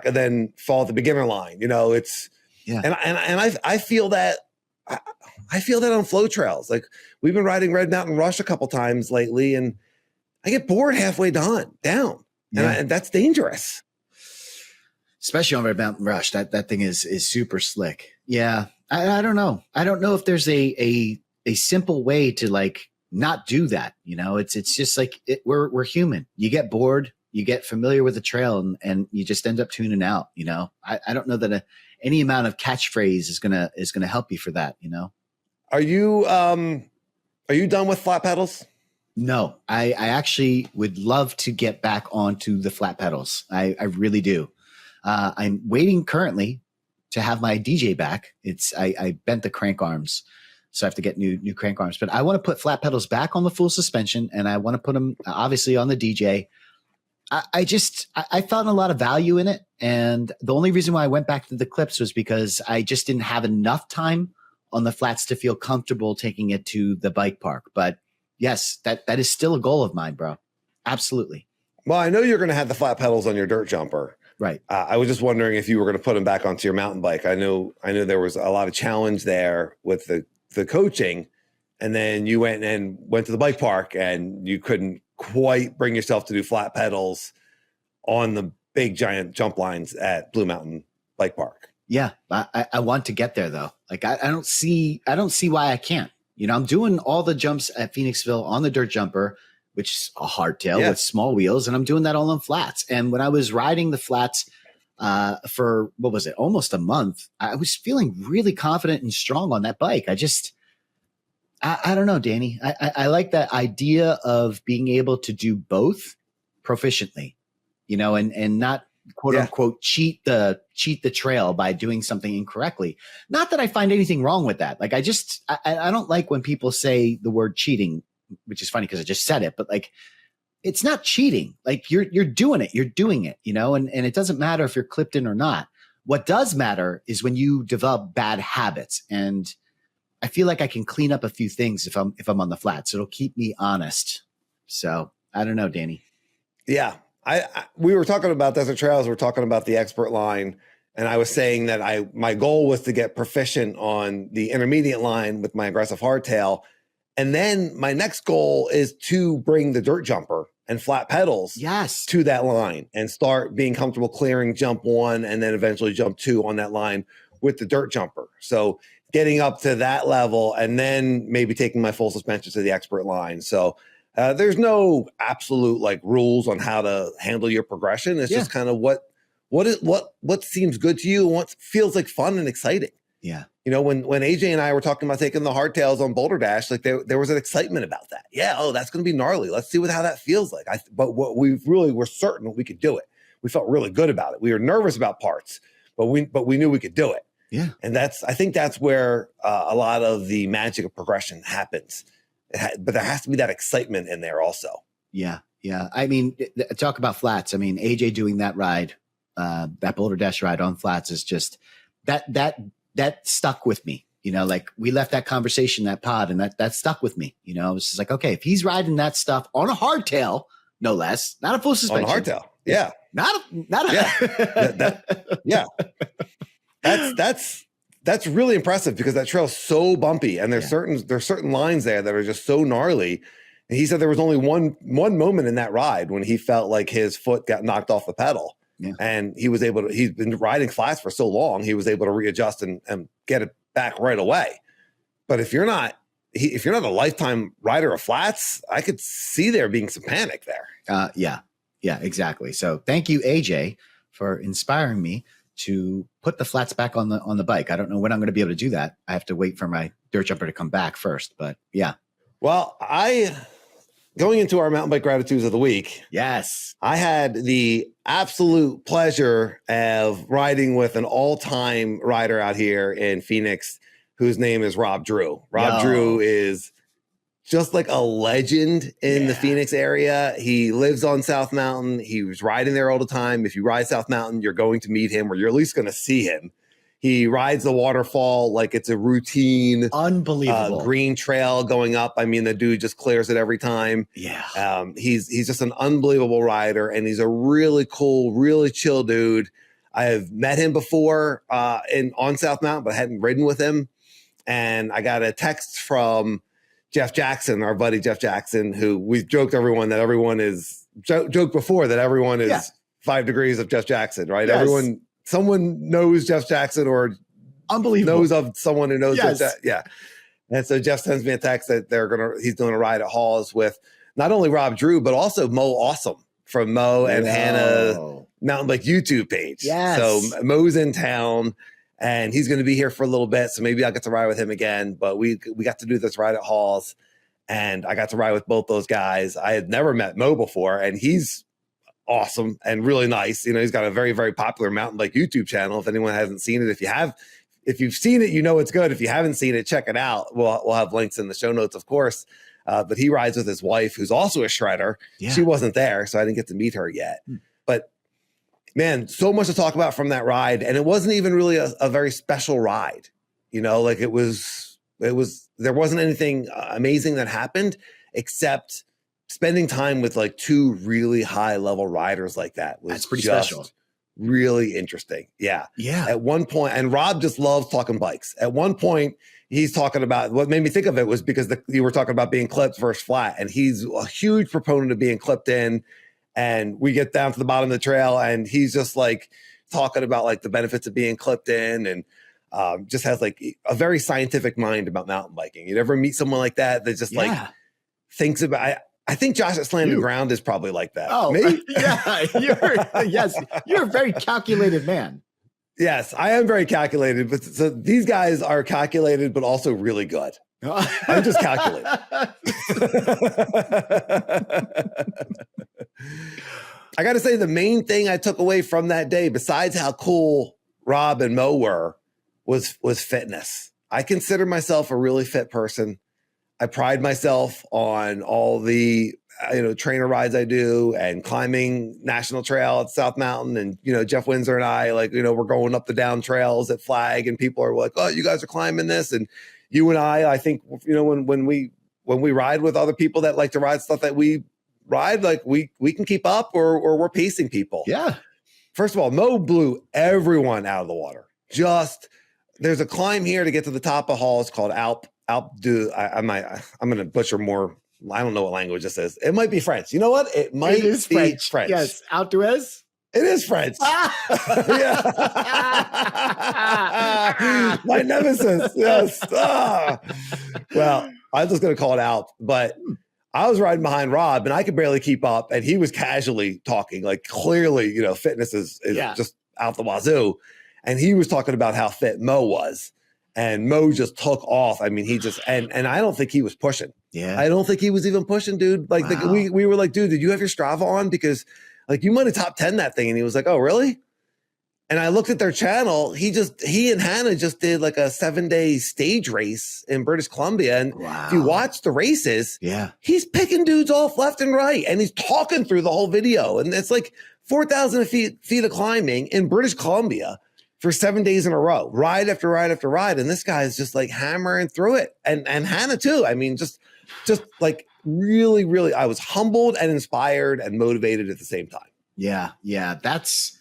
and then fall at the beginner line. It's and I feel that I feel that on flow trails. Like we've been riding Red Mountain Rush a couple times lately, and I get bored halfway down, and that's dangerous. Especially on Red Mountain Rush, that thing is super slick. Yeah, I don't know. I don't know if there's a simple way to like not do that. It's just like we're human. You get bored, you get familiar with the trail, and you just end up tuning out. I don't know that any amount of catchphrase is gonna help you for that. Are you done with flat pedals? No, I actually would love to get back onto the flat pedals. I really do. I'm waiting currently to have my DJ back. I bent the crank arms, so I have to get new crank arms. But I want to put flat pedals back on the full suspension, and I want to put them obviously on the DJ. I found a lot of value in it, and the only reason why I went back to the clips was because I just didn't have enough time on the flats to feel comfortable taking it to the bike park. But yes, that is still a goal of mine, bro. Absolutely. Well, I know you're going to have the flat pedals on your dirt jumper. Right. I was just wondering if you were going to put them back onto your mountain bike. I know there was a lot of challenge there with the coaching, and then you went to the bike park and you couldn't quite bring yourself to do flat pedals on the big giant jump lines at Blue Mountain Bike Park. Yeah. I want to get there though. Like I don't see why I can't. I'm doing all the jumps at Phoenixville on the dirt jumper, which is a hardtail with small wheels. And I'm doing that all on flats. And when I was riding the flats for, what was it, almost a month, I was feeling really confident and strong on that bike. I don't know, Danny. I like that idea of being able to do both proficiently, and not quote unquote cheat the trail by doing something incorrectly. Not that I find anything wrong with that. Like I don't like when people say the word cheating, which is funny because I just said it, but like, it's not cheating. Like you're doing it, and it doesn't matter if you're clipped in or not. What does matter is when you develop bad habits. And I feel like I can clean up a few things if I'm on the flats. It'll keep me honest. So I don't know, Danny. Yeah. We were talking about Desert Trails. We're talking about the expert line. And I was saying that my goal was to get proficient on the intermediate line with my aggressive hardtail. And then my next goal is to bring the dirt jumper and flat pedals to that line and start being comfortable clearing jump 1 and then eventually jump 2 on that line with the dirt jumper. So getting up to that level and then maybe taking my full suspension to the expert line. So there's no absolute like rules on how to handle your progression. It's just kind of what seems good to you and what feels like fun and exciting. Yeah. When AJ and I were talking about taking the hardtails on Boulder Dash, like there was an excitement about that. Yeah. Oh, that's going to be gnarly. Let's see how that feels like. But what we really were certain we could do it. We felt really good about it. We were nervous about parts, but we knew we could do it. Yeah. And I think that's where a lot of the magic of progression happens. But there has to be that excitement in there also. Yeah. Yeah. I mean, talk about flats. I mean, AJ doing that ride, that Boulder Dash ride on flats is just that stuck with me. Like we left that conversation, that pod, and that stuck with me. It's just like, okay, if he's riding that stuff on a hardtail, no less, not a full suspension. On a hardtail. Yeah. That's really impressive because that trail's so bumpy and there's certain lines there that are just so gnarly. And he said there was only one moment in that ride when he felt like his foot got knocked off the pedal. Yeah. And he's been riding flats for so long, he was able to readjust and get it back right away. But if you're not a lifetime rider of flats, I could see there being some panic there. Yeah. Yeah, exactly. So thank you, AJ, for inspiring me to put the flats back on the bike. I don't know when I'm going to be able to do that. I have to wait for my dirt jumper to come back first, but yeah. Well, going into our mountain bike gratitudes of the week. Yes. I had the absolute pleasure of riding with an all-time rider out here in Phoenix, whose name is Rob Drew. Rob Drew is just like a legend in the Phoenix area. He lives on South Mountain. He was riding there all the time. If you ride South Mountain, you're going to meet him, or you're at least going to see him. He rides the waterfall like it's a routine, unbelievable green trail going up. I mean, the dude just clears it every time. Yeah. He's just an unbelievable rider, and he's a really cool, really chill dude. I have met him before on South Mountain, but I hadn't ridden with him. And I got a text from Jeff Jackson, our buddy Jeff Jackson, who we've joked everyone that everyone is joked before that everyone is 5 degrees of Jeff Jackson, right? Yes. Someone knows Jeff Jackson or unbelievable knows of someone who knows Jeff Jackson. Yeah. And so Jeff sends me a text that he's doing a ride at Halls with not only Rob Drew, but also Mo Awesome from Mo and Hannah Mountain Bike YouTube page. Yes. So Mo's in town. And he's going to be here for a little bit, so maybe I'll get to ride with him again. But we got to do this ride at Halls, and I got to ride with both those guys. I had never met Mo before, and he's awesome and really nice. You know, he's got a very, very popular mountain bike YouTube channel. If anyone hasn't seen it, if you've seen it, you know it's good. If you haven't seen it, check it out. We'll have links in the show notes, of course. But he rides with his wife, who's also a shredder. Yeah. She wasn't there, so I didn't get to meet her yet. But man, so much to talk about from that ride. And it wasn't even really a very special ride. You know, like there wasn't anything amazing that happened except spending time with like 2 really high level riders like that was That's pretty special. Really interesting. Yeah. Yeah. At one point, and Rob just loves talking bikes. At one point, he's talking about, what made me think of it was because you were talking about being clipped versus flat. And he's a huge proponent of being clipped in. And we get down to the bottom of the trail, and he's just like talking about like the benefits of being clipped in, and just has like a very scientific mind about mountain biking. You ever meet someone like that just like thinks about? I think Josh at Slam and Ground is probably like that. Oh, maybe. You're a very calculated man. Yes, I am very calculated. But so these guys are calculated, but also really good. I'm just calculated. I got to say, the main thing I took away from that day, besides how cool Rob and Mo were, was fitness. I consider myself a really fit person. I pride myself on all the trainer rides I do, and climbing National Trail at South Mountain. And Jeff Windsor and I, we're going up the down trails at Flag, and people are like, "Oh, you guys are climbing this." And you and I think when we ride with other people that like to ride stuff that we ride, like we can keep up, or we're pacing people. Yeah. First of all, Mo blew everyone out of the water. There's a climb here to get to the top of Halls called Alp du. I'm going to butcher more. I don't know what language this is. It might be French. You know what? It might be French. Yes. Alpe d'Huez. It is French. Yeah. My nemesis. Yes. Well, I'm just going to call it Alp, but I was riding behind Rob, and I could barely keep up, and he was casually talking, like clearly, fitness is just out the wazoo. And he was talking about how fit Mo was, and Mo just took off. I mean, he just, and I don't think he was pushing. Yeah. I don't think he was even pushing, dude. Like we were like, dude, did you have your Strava on? Because like you might have top 10 that thing. And he was like, oh, really? And I looked at their channel. He and Hannah just did like a 7-day stage race in British Columbia. And if you watch the races, he's picking dudes off left and right. And he's talking through the whole video. And it's like 4,000 feet of climbing in British Columbia for 7 days in a row, ride after ride after ride. And this guy is just like hammering through it. And Hannah too. I mean, just like really, really, I was humbled and inspired and motivated at the same time. Yeah. Yeah. That's,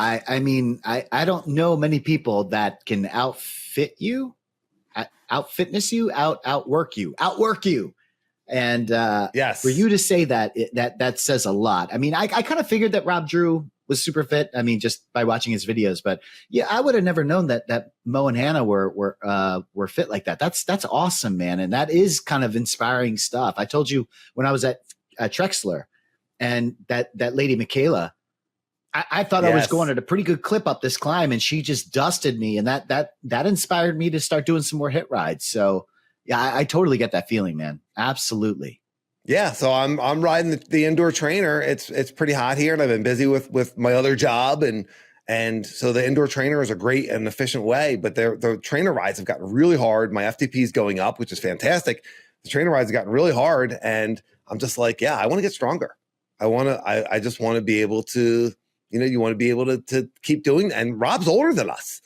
I mean, I don't know many people that can outfitness you, outwork you. And yes, for you to say that, that says a lot. I mean, I kind of figured that Rob Drew was super fit. I mean, just by watching his videos, but yeah, I would have never known that Mo and Hannah were fit like that. That's awesome, man. And that is kind of inspiring stuff. I told you when I was at Trexler, And that lady, Michaela, I thought I was going at a pretty good clip up this climb, and she just dusted me. And that inspired me to start doing some more hit rides. So yeah, I totally get that feeling, man. Absolutely. Yeah. So I'm riding the indoor trainer. It's pretty hot here, and I've been busy with my other job. And so the indoor trainer is a great and efficient way, but the trainer rides have gotten really hard. My FTP is going up, which is fantastic. The trainer rides have gotten really hard, and I'm just like, yeah, I want to get stronger. I just want to be able to, you want to be able to keep doing that. And Rob's older than us,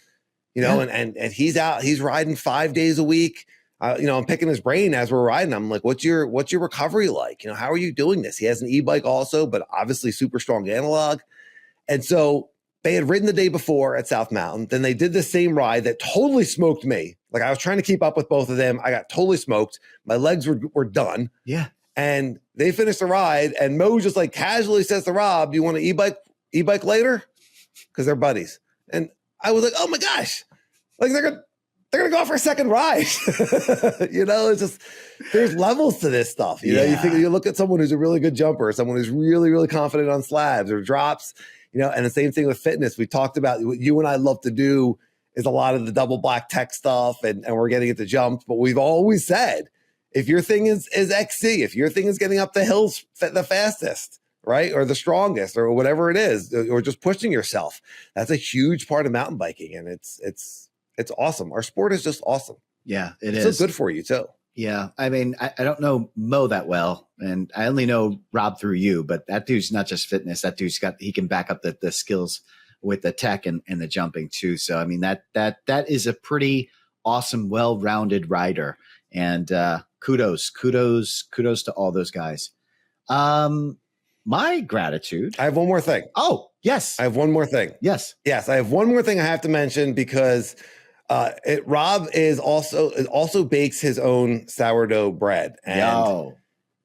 and he's out, he's riding 5 days a week. I'm picking his brain as we're riding. I'm like, what's your recovery like? How are you doing this? He has an e-bike also, but obviously super strong analog. And so they had ridden the day before at South Mountain. Then they did the same ride that totally smoked me. Like I was trying to keep up with both of them. I got totally smoked. My legs were done. Yeah. And they finished the ride, and Mo just like casually says to Rob, "Do you want an e-bike later?" Because they're buddies. And I was like, "Oh my gosh, like they're gonna go out for a second ride." It's just there's levels to this stuff. You look at someone who's a really good jumper, someone who's really really confident on slabs or drops. And the same thing with fitness. We talked about what you and I love to do is a lot of the double black tech stuff, and we're getting into jumps. But we've always said, if your thing is XC, if your thing is getting up the hills the fastest, right, or the strongest, or whatever it is, or just pushing yourself, that's a huge part of mountain biking, and it's awesome. Our sport is just awesome. Yeah, it's so good for you too. Yeah, I mean, I don't know Mo that well, and I only know Rob through you, but that dude's not just fitness. That dude's he can back up the skills with the tech and the jumping too. So I mean, that is a pretty awesome, well-rounded rider, and kudos to all those guys. My gratitude. I have one more thing. Oh, yes. I have one more thing. Yes. I have one more thing I have to mention because Rob also bakes his own sourdough bread, and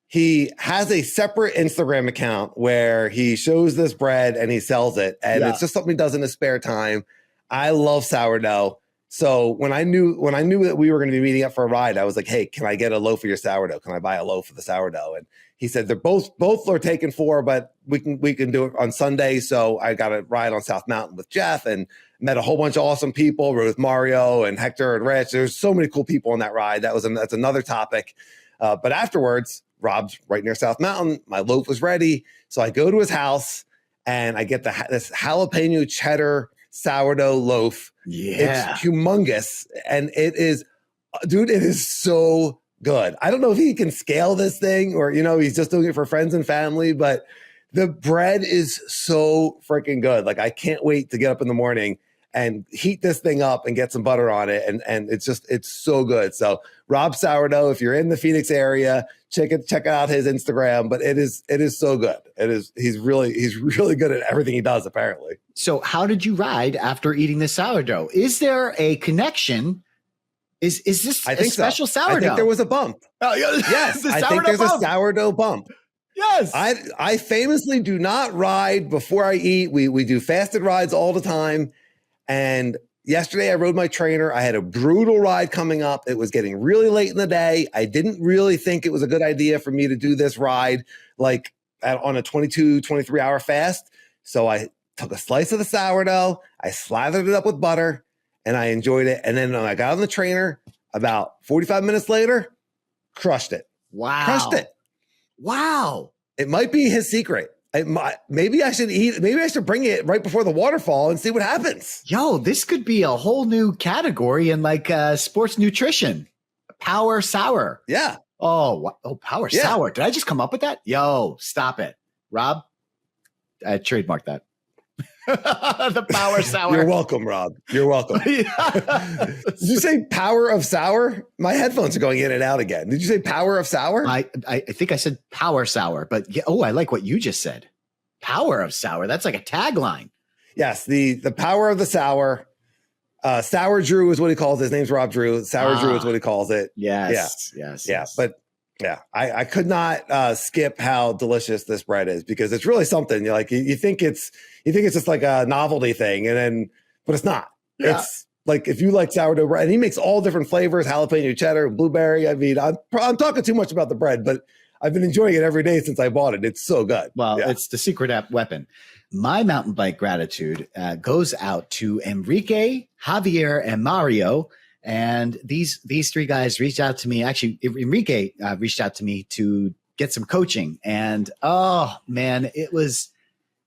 he has a separate Instagram account where he shows this bread and he sells it, and it's just something he does in his spare time. I love sourdough. So when I knew that we were going to be meeting up for a ride, I was like, "Hey, can I get a loaf of your sourdough? Can I buy a loaf of the sourdough?" And he said they're both are taken for, but we can do it on Sunday. So I got a ride on South Mountain with Jeff and met a whole bunch of awesome people. Rode with Mario and Hector and Rich. There's so many cool people on that ride. That's another topic. But afterwards, Rob's right near South Mountain. My loaf was ready, so I go to his house and I get this jalapeno cheddar sourdough loaf. Yeah. It's humongous. And it is so good. I don't know if he can scale this thing or, he's just doing it for friends and family, but the bread is so freaking good. Like I can't wait to get up in the morning and heat this thing up and get some butter on it. And it's so good. So Rob Sourdough, if you're in the Phoenix area, check out his Instagram, but it is so good. He's really good at everything he does, apparently. So how did you ride after eating the sourdough? Is there a connection? Is this a special sourdough? I think there was a bump. Oh, yes, I think there's a sourdough bump. Yes. I famously do not ride before I eat. We do fasted rides all the time. And yesterday I rode my trainer. I had a brutal ride coming up. It was getting really late in the day. I didn't really think it was a good idea for me to do this ride on a 22, 23 hour fast. So I took a slice of the sourdough. I slathered it up with butter and I enjoyed it. And then when I got on the trainer about 45 minutes later, crushed it. Wow. Crushed it. Wow. It might be his secret. Maybe I should bring it right before the waterfall and see what happens. Yo, this could be a whole new category in sports nutrition. Power sour. Yeah. Oh, power sour. Did I just come up with that? Yo, stop it. Rob, I trademarked that. The power sour. You're welcome, Rob. You're welcome. Did you say power of sour? My headphones are going in and out again. Did you say power of sour? I think I said power sour, but I like what you just said. Power of sour. That's like a tagline. Yes, the power of the sour. SourDrew is what he calls it. His name's Rob Drew. SourDrew is what he calls it. Yes. But yeah, I could not skip how delicious this bread is because it's really something. You're like you think it's just like a novelty thing, but it's not. Yeah. It's like if you like sourdough bread, and he makes all different flavors: jalapeno cheddar, blueberry. I mean, I'm talking too much about the bread, but I've been enjoying it every day since I bought it. It's so good. Well, it's the secret weapon. My mountain bike gratitude goes out to Enrique, Javier, and Mario. And these three guys reached out to me. Actually, Enrique reached out to me to get some coaching. And oh man, it was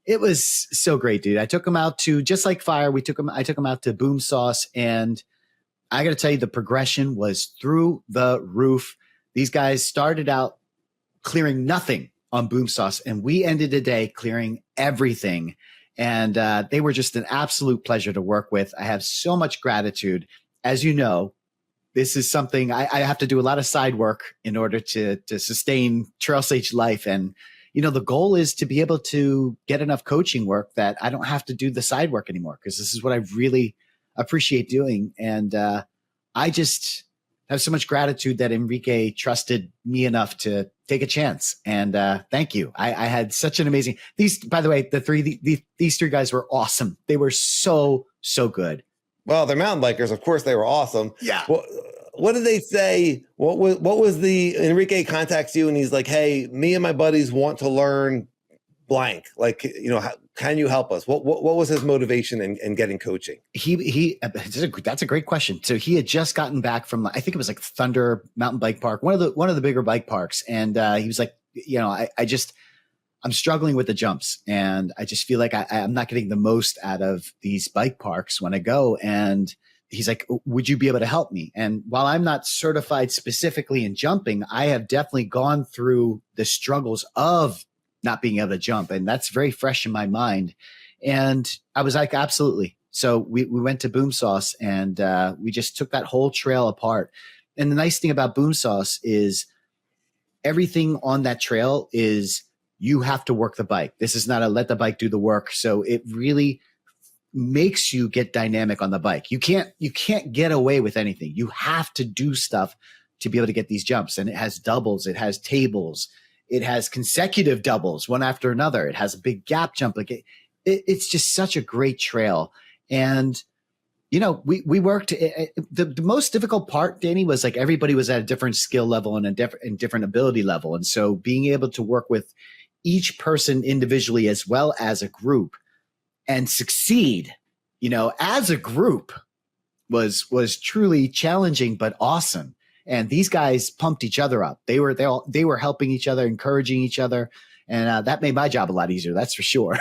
so great, dude. I took him out to, just like Fire, I took him out to Boom Sauce, and I got to tell you, the progression was through the roof. These guys started out clearing nothing on Boom Sauce, and we ended the day clearing everything. And they were just an absolute pleasure to work with. I have so much gratitude. As you know, this is something I have to do a lot of side work in order to sustain Trail Sage life. And, you know, the goal is to be able to get enough coaching work that I don't have to do the side work anymore, because this is what I really appreciate doing. And I just have so much gratitude that Enrique trusted me enough to take a chance. And thank you. I had such an amazing, by the way, these three guys were awesome. They were so good. Well, they're mountain bikers. Of course, they were awesome. Yeah. What did they say? What was the Enrique contacts you and he's like, hey, me and my buddies want to learn blank. Like, you know, can you help us? What was his motivation in getting coaching? That's a great question. So he had just gotten back from, I think it was like Thunder Mountain Bike Park, one of the bigger bike parks. And he was like, you know, I'm struggling with the jumps, and I just feel like I'm not getting the most out of these bike parks when I go. And he's like, would you be able to help me? And while I'm not certified specifically in jumping, I have definitely gone through the struggles of not being able to jump. And that's very fresh in my mind. And I was like, absolutely. So we went to Boom Sauce, and we just took that whole trail apart. And the nice thing about Boom Sauce is everything on that trail is, you have to work the bike. This is not a let the bike do the work. So it really makes you get dynamic on the bike. You can't get away with anything. You have to do stuff to be able to get these jumps. And it has doubles. It has tables. It has consecutive doubles, one after another. It has a big gap jump. Like it's just such a great trail. And, you know, we worked. The most difficult part, Danny, was like everybody was at a different skill level and a different ability level. And so being able to work with each person individually as well as a group and succeed, you know, as a group was truly challenging, but awesome. And these guys pumped each other up. They were helping each other, encouraging each other. And that made my job a lot easier. That's for sure.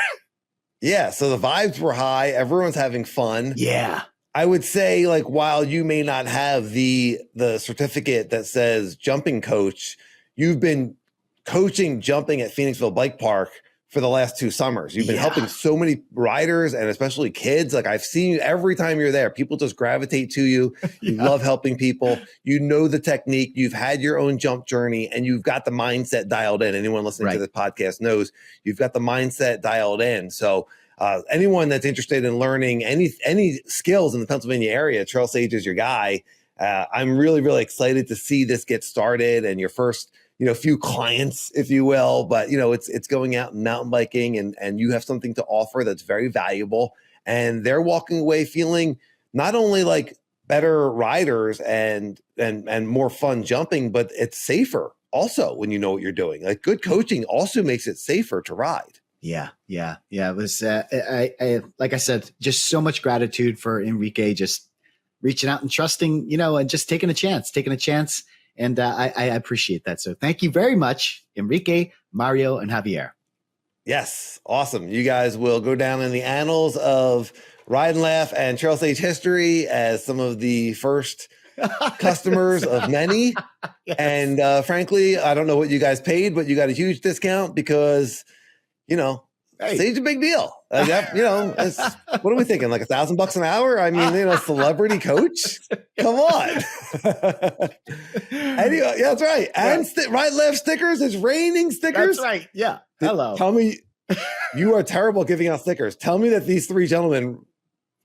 Yeah. So the vibes were high. Everyone's having fun. Yeah. I would say, like, while you may not have the certificate that says jumping coach, you've been coaching jumping at Phoenixville Bike Park for the last 2 summers. You've been helping so many riders and especially kids. Like, I've seen you every time you're there. People just gravitate to you. You love helping people. You know the technique. You've had your own jump journey, and you've got the mindset dialed in. Anyone listening to this podcast knows you've got the mindset dialed in. So anyone that's interested in learning any skills in the Pennsylvania area, Trail Sage is your guy. I'm really, really excited to see this get started and your first, you know, few clients, if you will, but, you know, it's going out and mountain biking, and you have something to offer that's very valuable, and they're walking away feeling not only like better riders and more fun jumping, but it's safer also when you know what you're doing. Like, good coaching also makes it safer to ride. Yeah. It was, I like I said, just so much gratitude for Enrique, just reaching out and trusting, you know, and just taking a chance. And I appreciate that. So thank you very much, Enrique, Mario, and Javier. Yes. Awesome. You guys will go down in the annals of Ride and Laugh and Trail Sage history as some of the first customers of many. Yes. And frankly, I don't know what you guys paid, but you got a huge discount because, you know, Sage a big deal. You know, what are we thinking? Like $1,000 an hour? I mean, you know, celebrity coach. Come on. Anyway, yeah, that's right. And Right Left stickers. It's raining stickers. That's right. Yeah. Hello. Tell me, you are terrible at giving out stickers. Tell me that these 3 gentlemen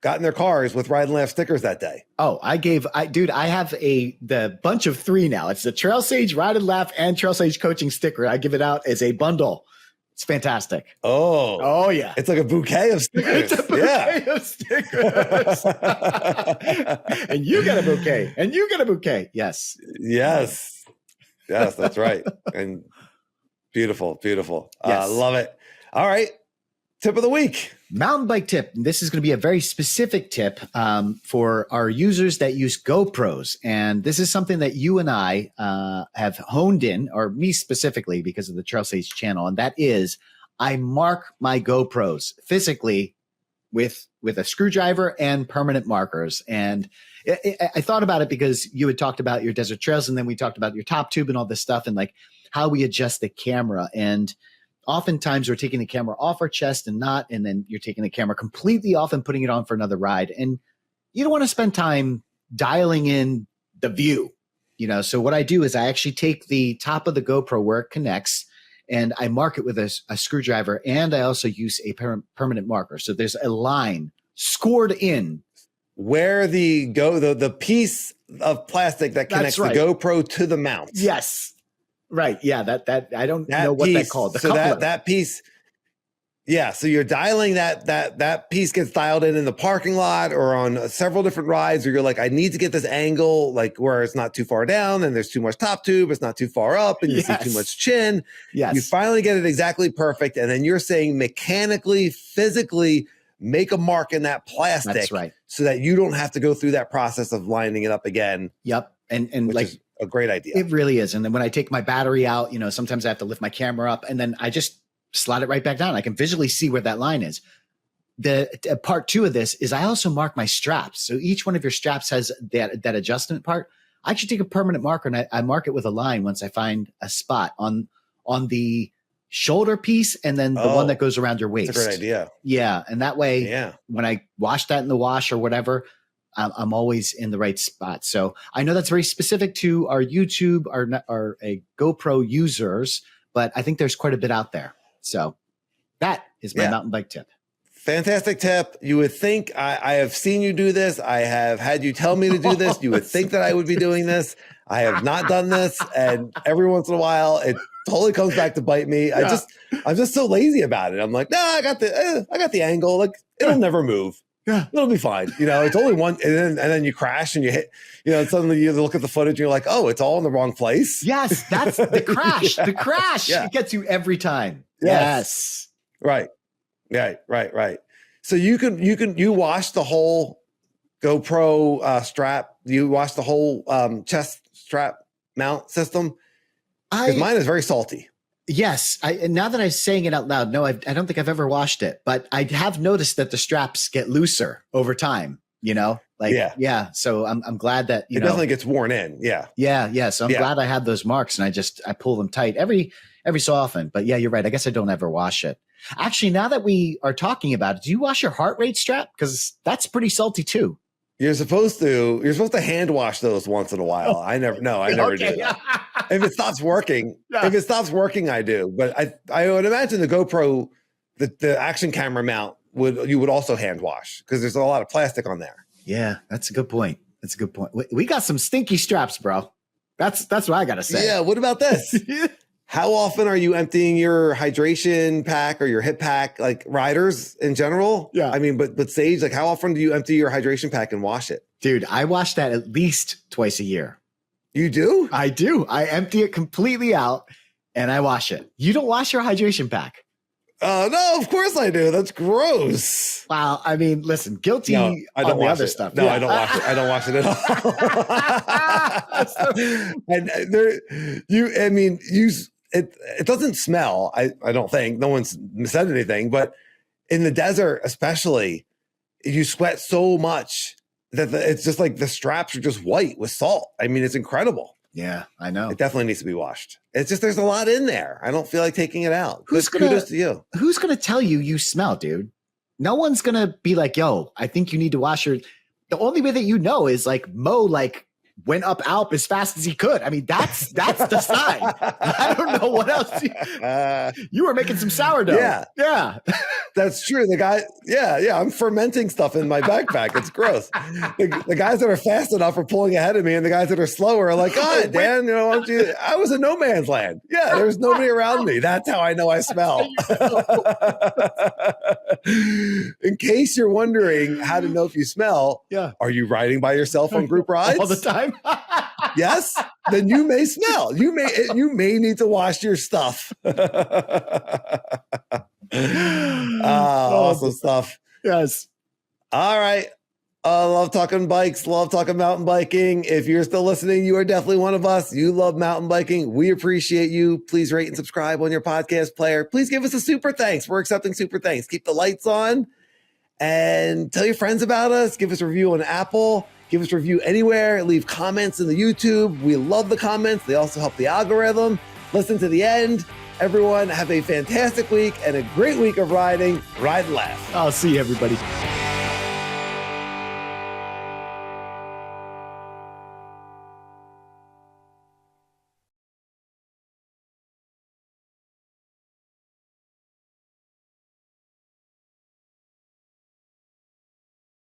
got in their cars with Ride and Laugh stickers that day. Oh, I have the bunch of 3 now. It's the Trail Sage, Ride and Laugh, and Trail Sage coaching sticker. I give it out as a bundle. It's fantastic. Oh yeah. It's like a bouquet of stickers. It's a bouquet of stickers. And you get a bouquet. Yes. Yes, that's right. And Beautiful, beautiful. Yes. Love it. All right. Tip of the week. Mountain bike tip. This is going to be a very specific tip for our users that use GoPros. And this is something that you and I have honed in, or me specifically because of the Trail Sage channel. And that is I mark my GoPros physically with a screwdriver and permanent markers. And I thought about it because you had talked about your desert trails, and then we talked about your top tube and all this stuff, and like how we adjust the camera. And oftentimes we're taking the camera off our chest and then you're taking the camera completely off and putting it on for another ride. And you don't want to spend time dialing in the view, So what I do is I actually take the top of the GoPro where it connects, and I mark it with a screwdriver, and I also use a permanent marker. So there's a line scored in where the piece of plastic that connects the GoPro to the mount. Yes. Right. Yeah. That I don't know what that's called. So that piece. Yeah. So you're dialing that piece gets dialed in the parking lot or on several different rides, or you're like, I need to get this angle, like where it's not too far down and there's too much top tube. It's not too far up and you see too much chin. Yes. You finally get it exactly perfect. And then you're saying mechanically, physically make a mark in that plastic. That's right. So that you don't have to go through that process of lining it up again. Yep. And which like, is a great idea. It really is. And then when I take my battery out, sometimes I have to lift my camera up and then I just slide it right back down. I can visually see where that line is. The part two of this is I also mark my straps. So each one of your straps has that adjustment part. I actually take a permanent marker and I mark it with a line once I find a spot on the shoulder piece and then the one that goes around your waist. That's a great idea. Yeah. And that way, when I wash that in the wash or whatever, I'm always in the right spot. So I know that's very specific to our YouTube, our GoPro users, but I think there's quite a bit out there. So that is my mountain bike tip. Fantastic tip. You would think I have seen you do this. I have had you tell me to do this. You would think that I would be doing this. I have not done this. And every once in a while, it totally comes back to bite me. Yeah. I'm just so lazy about it. I'm like, no, I got the angle. Like it'll never move. Yeah, it'll be fine. It's only one, and then you crash and you hit. Suddenly you look at the footage and you're like, oh, it's all in the wrong place. Yes, that's the crash. The crash. It gets you every time. Yes. Right. Right. So you wash the whole GoPro strap. You wash the whole chest strap mount system. Because mine is very salty. Yes. Now that I'm saying it out loud, no, I don't think I've ever washed it, but I have noticed that the straps get looser over time, So I'm glad that, it definitely gets worn in. Yeah. Yeah. So I'm glad I have those marks and I pull them tight every so often. But yeah, you're right. I guess I don't ever wash it. Actually, now that we are talking about it, do you wash your heart rate strap? Because that's pretty salty too. You're supposed to hand wash those once in a while. I never do that. If it stops working, I do. But I would imagine the GoPro, the action camera mount you would also hand wash because there's a lot of plastic on there. Yeah, that's a good point. We got some stinky straps, bro. That's what I gotta say. Yeah. What about this? How often are you emptying your hydration pack or your hip pack, like riders in general? Yeah. I mean, but Sage, like how often do you empty your hydration pack and wash it? Dude, I wash that at least twice a year. You do? I do. I empty it completely out and I wash it. You don't wash your hydration pack? No, of course I do. That's gross. Wow. I mean, listen, guilty no, I don't on the wash other it. stuff. No, I don't wash it. I don't wash it at all. It doesn't smell. I don't think. No one's said anything, but in the desert, especially, you sweat so much that it's just like the straps are just white with salt. I mean, it's incredible. Yeah, I know. It definitely needs to be washed. It's just there's a lot in there. I don't feel like taking it out. Kudos to you. Who's gonna tell you smell, dude? No one's gonna be like, yo, I think you need to wash your. The only way that you know is like Mo went up Alp as fast as he could. I mean, that's the sign. I don't know what else. You were making some sourdough. Yeah. That's true. The guy, I'm fermenting stuff in my backpack. It's gross. The guys that are fast enough are pulling ahead of me, and the guys that are slower are like, God, Dan, I was in no man's land. Yeah, there's nobody around me. That's how I know I smell. In case you're wondering how to know if you smell, are you riding by yourself on group rides? All the time. Yes? Then you may smell. You may need to wash your stuff. Awesome stuff. Yes. All right. Love talking bikes. Love talking mountain biking. If you're still listening, you are definitely one of us. You love mountain biking. We appreciate you. Please rate and subscribe on your podcast player. Please give us a super thanks. We're accepting super thanks. Keep the lights on and tell your friends about us. Give us a review on Apple. Give us a review anywhere. Leave comments in the YouTube. We love the comments. They also help the algorithm. Listen to the end. Everyone have a fantastic week and a great week of riding. Ride and laugh. I'll see you, everybody.